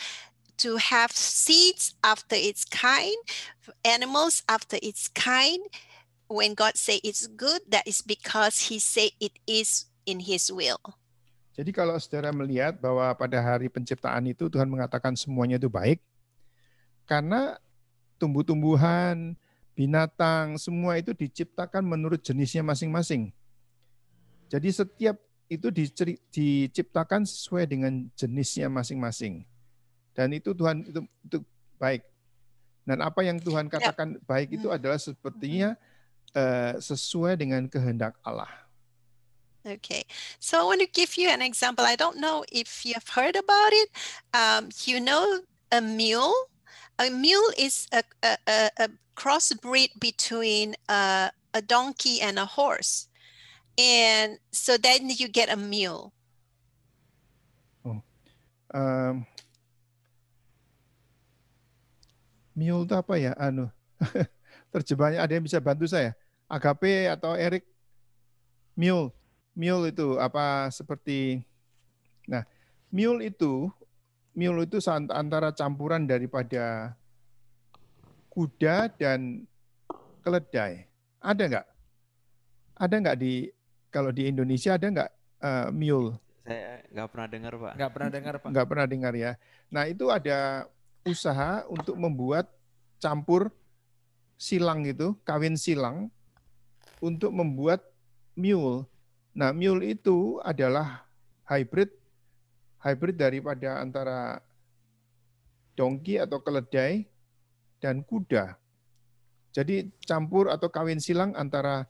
To have seeds after its kind, animals after its kind. When God say it's good, that is because He say it is in His will. Jadi kalau saudara melihat bahwa pada hari penciptaan itu Tuhan mengatakan semuanya itu baik, karena tumbuh-tumbuhan, binatang, semua itu diciptakan menurut jenisnya masing-masing. Jadi setiap itu diciptakan sesuai dengan jenisnya masing-masing. Dan itu Tuhan itu baik. Dan apa yang Tuhan katakan baik itu adalah sepertinya sesuai dengan kehendak Allah. Okay, so I want to give you an example. I don't know if you have heard about it. A mule. A mule is a crossbreed between a donkey and a horse, and so then you get a mule. Mule itu apa ya? Terjemahannya ada yang bisa bantu saya? Agape atau Erik? Mule itu apa seperti? Nah, mule itu antara campuran daripada kuda dan keledai. Ada nggak kalau di Indonesia ada nggak mule? Saya nggak pernah dengar, Pak. Nggak pernah dengar ya. Nah, itu ada usaha untuk membuat campur silang itu, kawin silang untuk membuat mule. Nah, mule itu adalah hybrid daripada antara donkey atau keledai dan kuda. Jadi campur atau kawin silang antara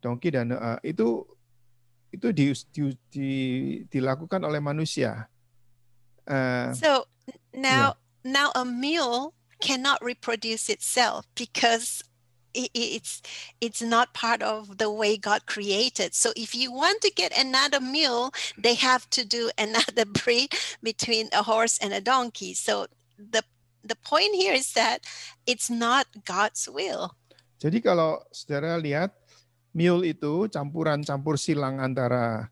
donkey dan itu dilakukan oleh manusia. So now a mule cannot reproduce itself because it's not part of the way God created. So if you want to get another mule, they have to do another breed between a horse and a donkey. So the point here is that it's not God's will. Jadi kalau saudara lihat mule itu campur silang antara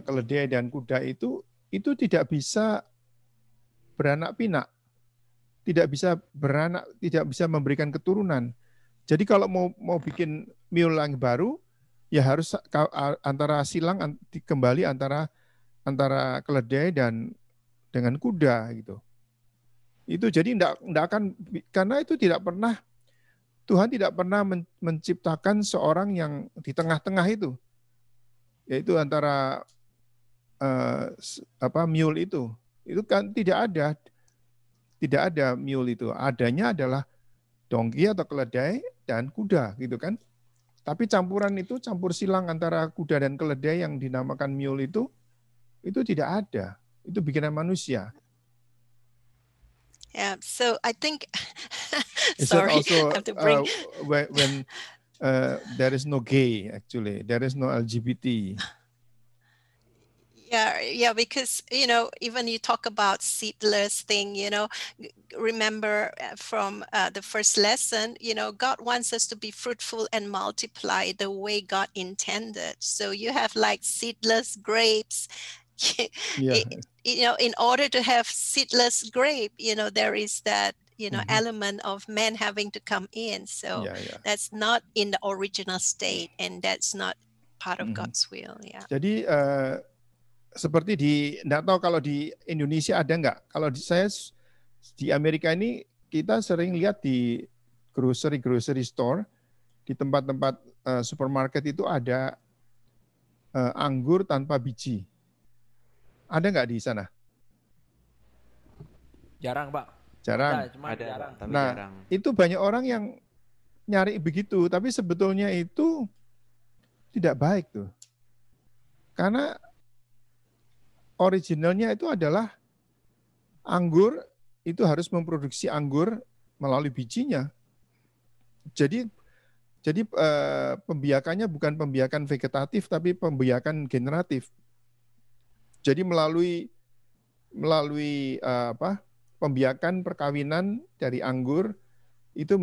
keledai dan kuda itu tidak bisa beranak pinak. Tidak bisa memberikan keturunan. Jadi kalau mau bikin mule yang baru, ya harus antara silang kembali antara keledai dan dengan kuda gitu. Itu jadi enggak akan, karena itu tidak pernah, Tuhan tidak pernah menciptakan seorang yang di tengah-tengah itu, yaitu antara mule itu kan tidak ada mule itu. Adanya adalah dongki atau keledai dan kuda gitu kan. Tapi campuran itu, campur silang antara kuda dan keledai yang dinamakan mule itu tidak ada. Itu bikinan manusia. Yeah, so I think, Is that sorry, also I have to bring, when there is no gay, actually, there is no LGBT. yeah, because, even you talk about seedless thing, remember from the first lesson, God wants us to be fruitful and multiply the way God intended. So you have like seedless grapes. Yeah. In order to have seedless grape, there is that, element of man having to come in. So that's not in the original state, and that's not part of God's will. Yeah. Jadi seperti enggak tahu kalau di Indonesia ada enggak. Kalau saya di Amerika ini, kita sering lihat di grocery store, di tempat-tempat supermarket itu ada anggur tanpa biji. Ada enggak di sana? Jarang, Pak. Jarang. Ada, jarang. Tapi nah, jarang. Itu banyak orang yang nyari begitu, tapi sebetulnya itu tidak baik tuh. Karena originalnya itu adalah anggur, itu harus memproduksi anggur melalui bijinya. Jadi pembiakannya bukan pembiakan vegetatif, tapi pembiakan generatif. Jadi melalui pembiakan perkawinan dari anggur itu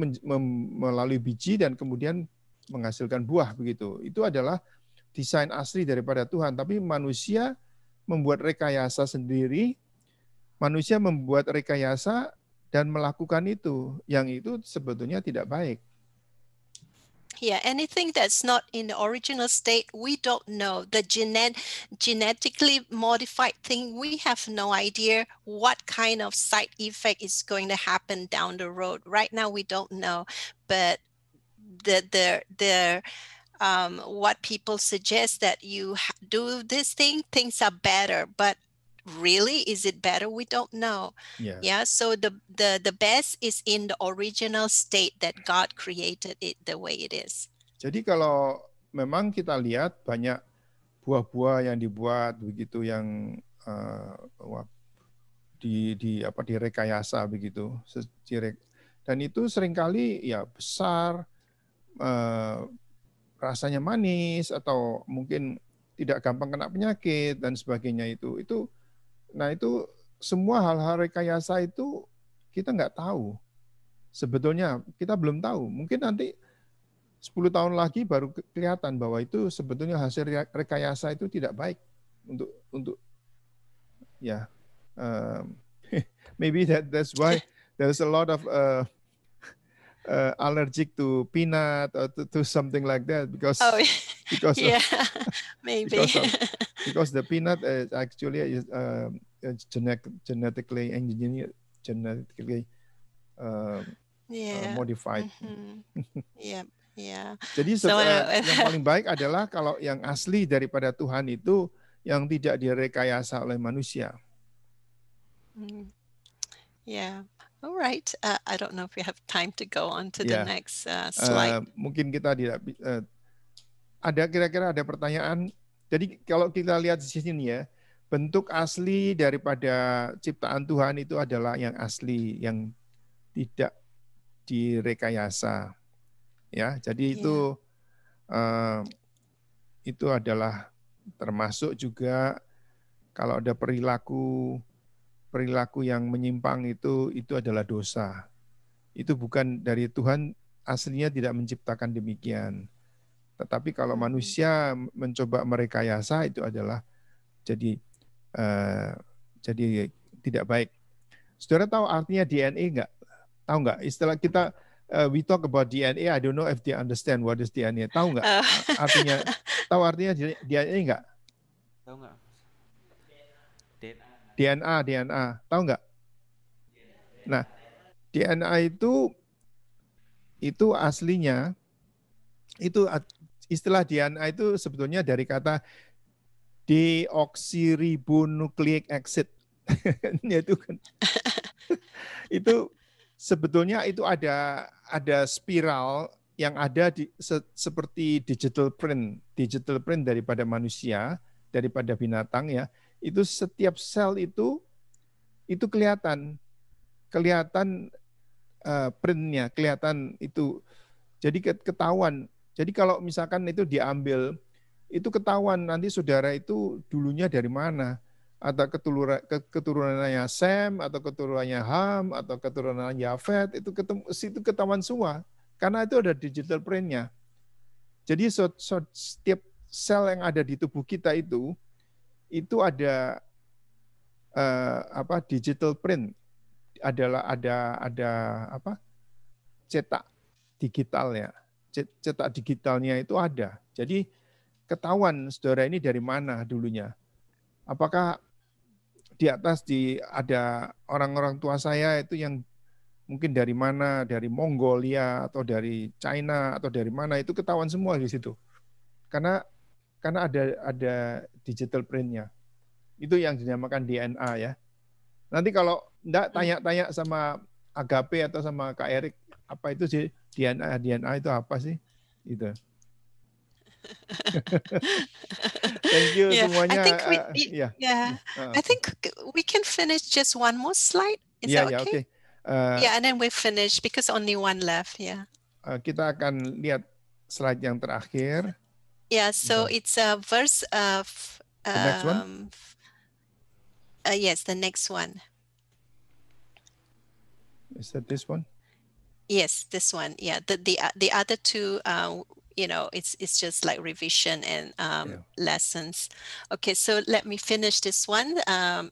melalui biji dan kemudian menghasilkan buah begitu. Itu adalah desain asli daripada Tuhan, tapi manusia membuat rekayasa sendiri, manusia membuat rekayasa dan melakukan itu, yang itu sebetulnya tidak baik. Yeah, anything that's not in the original state, we don't know. The genetically modified thing, we have no idea what kind of side effect is going to happen down the road. Right now, we don't know, but what people suggest that you do this thing, things are better, but really, is it better? We don't know. Yeah. So the best is in the original state that God created it the way it is. Jadi kalau memang kita lihat banyak buah-buah yang dibuat begitu, yang direkayasa begitu, dan itu seringkali ya besar, rasanya manis, atau mungkin tidak gampang kena penyakit dan sebagainya itu. Nah itu semua hal-hal rekayasa itu kita nggak tahu. Sebetulnya kita belum tahu. Mungkin nanti 10 tahun lagi baru kelihatan bahwa itu sebetulnya hasil rekayasa itu tidak baik untuk ya. Maybe that's why there's a lot of allergic to peanut or to something like that, because yeah, maybe because the peanut is actually genetically engineered, modified. Yeah. Jadi yang paling baik adalah kalau yang asli daripada Tuhan itu yang tidak direkayasa oleh manusia. Yeah. All right. I don't know if we have time to go on to the next slide. Mungkin kita tidak kira-kira ada pertanyaan. Jadi kalau kita lihat di sini ya, bentuk asli daripada ciptaan Tuhan itu adalah yang asli, yang tidak direkayasa. Ya, jadi itu adalah termasuk juga kalau ada perilaku yang menyimpang itu adalah dosa. Itu bukan dari Tuhan, aslinya tidak menciptakan demikian. Tetapi kalau manusia mencoba merekayasa, itu adalah jadi tidak baik. Saudara tahu artinya DNA enggak? Tahu enggak? Istilah kita we talk about DNA, I don't know if they understand what is DNA. Tahu enggak artinya? Tahu artinya DNA enggak? Tahu enggak? DNA, tahu nggak? Nah, DNA itu aslinya itu istilah DNA itu sebetulnya dari kata deoksiribonukleik acid. Yaitu kan itu sebetulnya itu ada spiral yang ada di seperti digital print daripada manusia, daripada binatang ya. Itu setiap sel itu kelihatan printnya, kelihatan itu. Jadi ketahuan. Jadi kalau misalkan itu diambil, itu ketahuan nanti saudara itu dulunya dari mana. Atau keturunannya Sem, atau keturunannya Ham, atau keturunannya Yafet, itu ketahuan semua. Karena itu ada digital print-nya. Jadi setiap sel yang ada di tubuh kita itu ada digital print. Ada cetak digitalnya. Cetak digitalnya itu ada. Jadi ketahuan saudara ini dari mana dulunya. Apakah di atas ada orang-orang tua saya itu yang mungkin dari mana, dari Mongolia atau dari China atau dari mana, itu ketahuan semua di situ. Karena ada digital print-nya. Itu yang dinamakan DNA ya. Nanti kalau enggak tanya-tanya sama Agape atau sama Kak Erik, apa itu sih DNA itu apa sih? Itu. Thank you semuanya. I think we can finish just one more slide. Is that okay? And then we finish because only one left. Yeah. Kita akan lihat slide yang terakhir. Yeah. So it's a verse of. The next one. Yes, the next one. Is that this one? Yes, this one. Yeah. The other two. It's just like revision and lessons. Okay, so let me finish this one.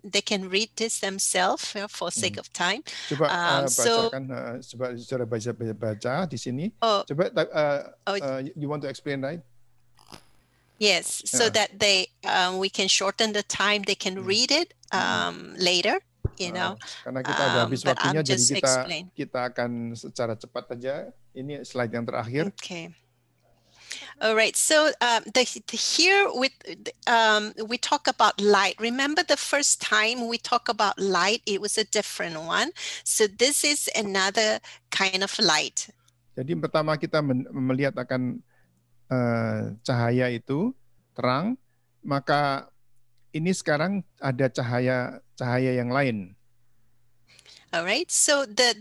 They can read this themselves for sake of time. Coba bacakan, coba baca di sini. Coba, you want to explain, right? Yes, so that we can shorten the time. They can read it later. Karena kita ada habis waktunya, jadi kita akan secara cepat aja. Ini slide yang terakhir. Okay. All right. So here we talk about light. Remember the first time we talk about light, it was a different one. So this is another kind of light. Jadi pertama kita melihat akan cahaya itu terang, maka ini sekarang ada cahaya yang lain. All right. So the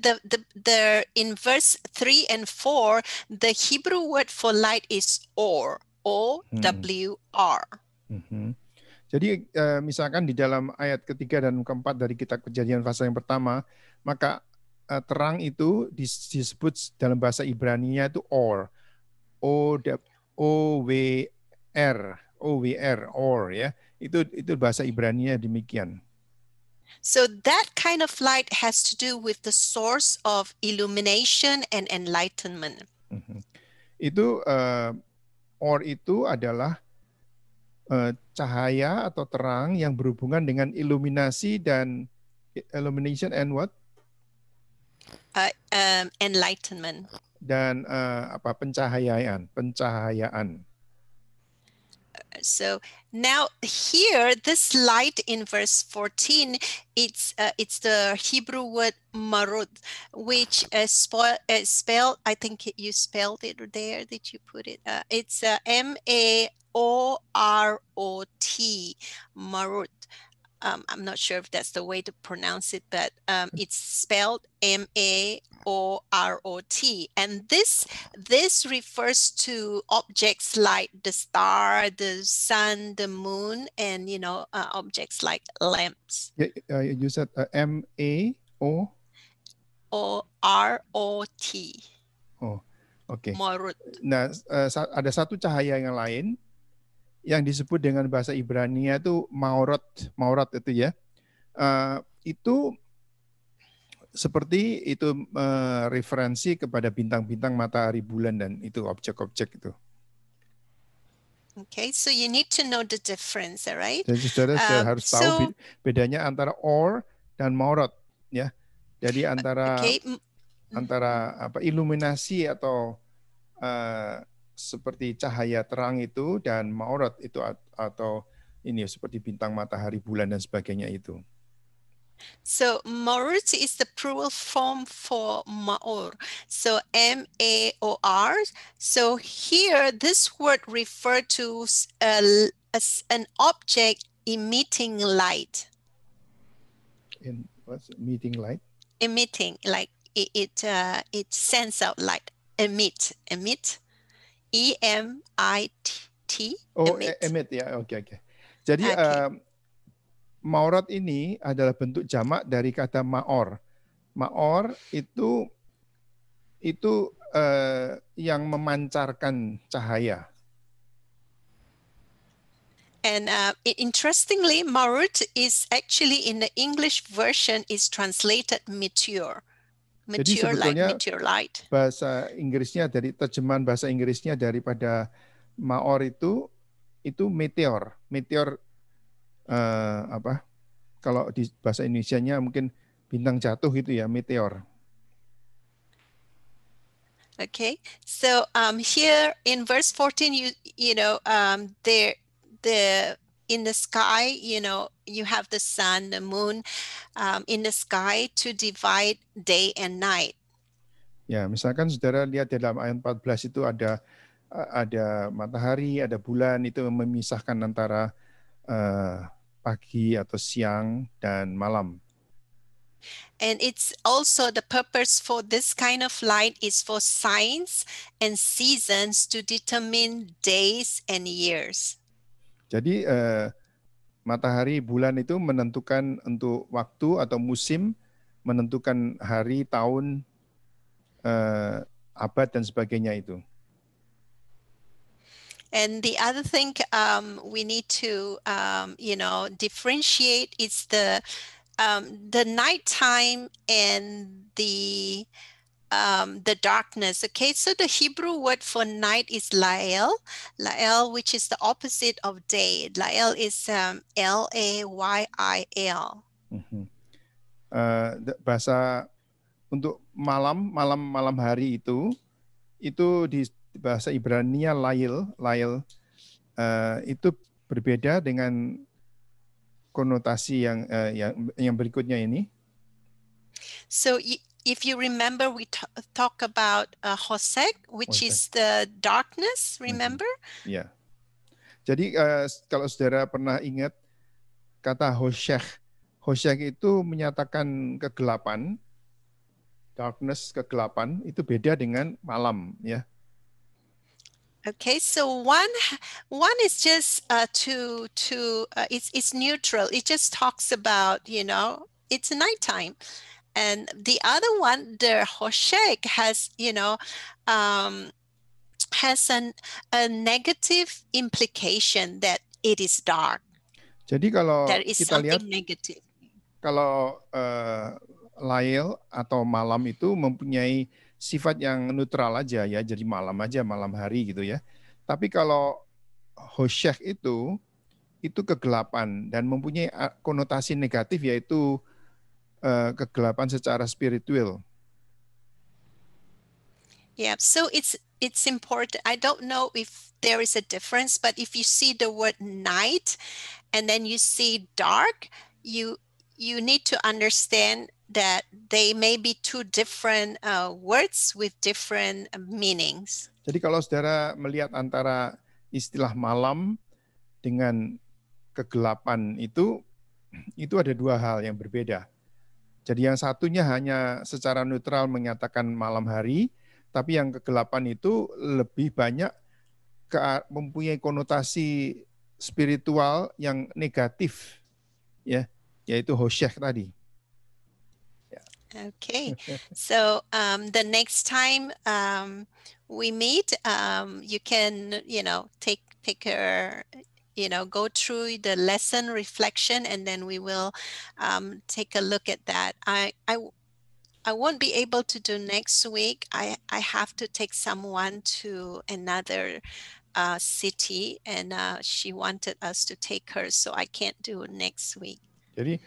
in verse 3 and 4, the Hebrew word for light is or, O-W-R. Jadi misalkan di dalam ayat ketiga dan keempat dari kitab Kejadian pasal yang pertama, maka terang itu disebut dalam bahasa Ibrani-nya itu or, O-W-R, or ya. Itu bahasa Ibrani-nya demikian. So that kind of light has to do with the source of illumination and enlightenment. Itu or itu adalah cahaya atau terang yang berhubungan dengan iluminasi dan illumination and what? Enlightenment. Dan pencahayaan. So now here, this light in verse 14, it's the Hebrew word marut, which spelled, I think you spelled it there. Did you put it? It's M-A-O-R-O-T, marut. I'm not sure if that's the way to pronounce it, but it's spelled M-A-O-R-O-T. And this refers to objects like the star, the sun, the moon, and objects like lamps. You said M-A-O? O-R-O-T. Oh, okay. Marut. Nah, ada satu cahaya yang lain yang disebut dengan bahasa Ibrani itu maurot itu ya. Itu seperti itu referensi kepada bintang-bintang, matahari, bulan, dan itu objek-objek itu. Okay, so you need to know the difference, right? Jadi saudara harus tahu bedanya antara or dan maurot ya. Jadi antara Okay. iluminasi atau seperti cahaya terang itu dan ma'orot itu atau ini seperti bintang, matahari, bulan dan sebagainya itu. So Maor is the plural form for Maor. So M-A-O-R. So here this word refer to as an object emitting light. In what's meeting light? Emitting, like it sends out light. Emit. E-M-I-T. Oh, emit. emit ya. Oke. Jadi Okay. ma'orot ini adalah bentuk jamak dari kata ma'or. Ma'or itu yang memancarkan cahaya. And interestingly, Marut is actually in the English version is translated meteor. Jadi Meteor like sebetulnya meteor light. bahasa Inggrisnya dari terjemahan bahasa Inggrisnya daripada Maor itu meteor. Meteor kalau di bahasa Indonesianya mungkin bintang jatuh gitu ya, meteor. Okay, so here in verse 14, in the sky, you have the sun, the moon in the sky to divide day and night. Ya, misalkan saudara lihat dalam ayat 14 itu ada matahari, ada bulan, itu memisahkan antara pagi atau siang dan malam. And it's also the purpose for this kind of light is for signs and seasons to determine days and years. Jadi matahari, bulan itu menentukan untuk waktu atau musim, menentukan hari, tahun, abad dan sebagainya itu. And the other thing we need to differentiate is the nighttime and the darkness. Okay, so the Hebrew word for night is Lael, which is the opposite of day. Lael is L-A-Y-I-L. Bahasa untuk malam hari itu di bahasa Ibrania Lail itu berbeda dengan konotasi yang berikutnya ini. So if you remember, we talk about Hosek, which is the darkness, remember? Ya. Jadi kalau saudara pernah ingat kata Hoshek itu menyatakan kegelapan, darkness, kegelapan, itu beda dengan malam, ya. Okay, so one is just it's neutral. It just talks about, it's nighttime. And the other one, the Hoshek, has, has a negative implication that it is dark. Jadi kalau there is kita lihat, negative. Kalau Lail atau malam itu mempunyai sifat yang neutral aja ya, jadi malam hari gitu ya. Tapi kalau Hoshek itu kegelapan dan mempunyai konotasi negatif, yaitu kegelapan secara spiritual. Yeah, so it's important. I don't know if there is a difference, but if you see the word night and then you see dark, you need to understand that they may be two different words with different meanings. Jadi kalau saudara melihat antara istilah malam dengan kegelapan itu ada dua hal yang berbeda. Jadi yang satunya hanya secara neutral menyatakan malam hari, tapi yang kegelapan itu lebih banyak mempunyai konotasi spiritual yang negatif, ya, yaitu Hoshek tadi. Okay, so the next time we meet, you can, take a, go through the lesson reflection, and then we will take a look at that. I won't be able to do next week. I have to take someone to another city, and she wanted us to take her, so I can't do next week. Jadi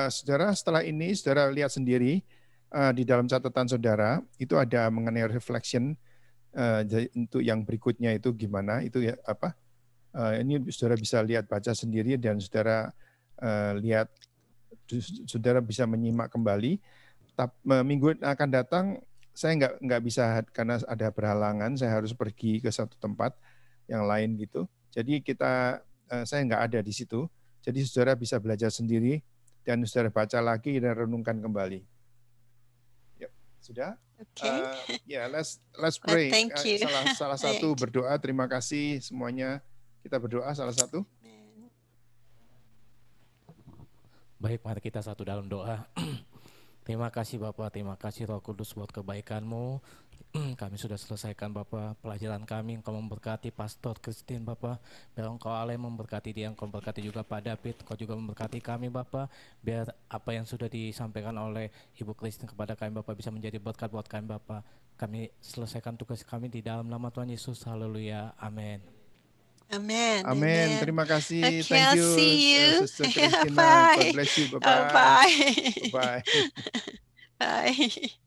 saudara, setelah ini saudara lihat sendiri, di dalam catatan saudara itu ada mengenai reflection untuk yang berikutnya itu gimana itu ya apa? Ini saudara bisa lihat baca sendiri dan saudara lihat, saudara bisa menyimak kembali. Minggu akan datang saya nggak bisa karena ada berhalangan, saya harus pergi ke satu tempat yang lain gitu. Jadi saya nggak ada di situ. Jadi saudara bisa belajar sendiri dan saudara baca lagi dan renungkan kembali. Ya, sudah? Okay. Let's pray. Thank you. Salah satu berdoa. Terima kasih semuanya. Kita berdoa salah satu. Baik, mari kita satu dalam doa. Terima kasih Bapak, terima kasih Roh Kudus buat kebaikan-Mu. Kami sudah selesaikan Bapak pelajaran kami. Engkau memberkati Pastor Christine Bapak. Biar Engkau Allah yang memberkati dia, Engkau memberkati juga Pak David. Engkau juga memberkati kami Bapak. Biar apa yang sudah disampaikan oleh Ibu Christine kepada kami Bapak bisa menjadi berkat buat kami Bapak. Kami selesaikan tugas kami di dalam nama Tuhan Yesus. Haleluya. Amin. Amen. Amin. Terima kasih. Okay, Thank you, I'll see you. Sister Christina. Bye. God bless you. Bye-bye. Bye. Bye-bye. Bye.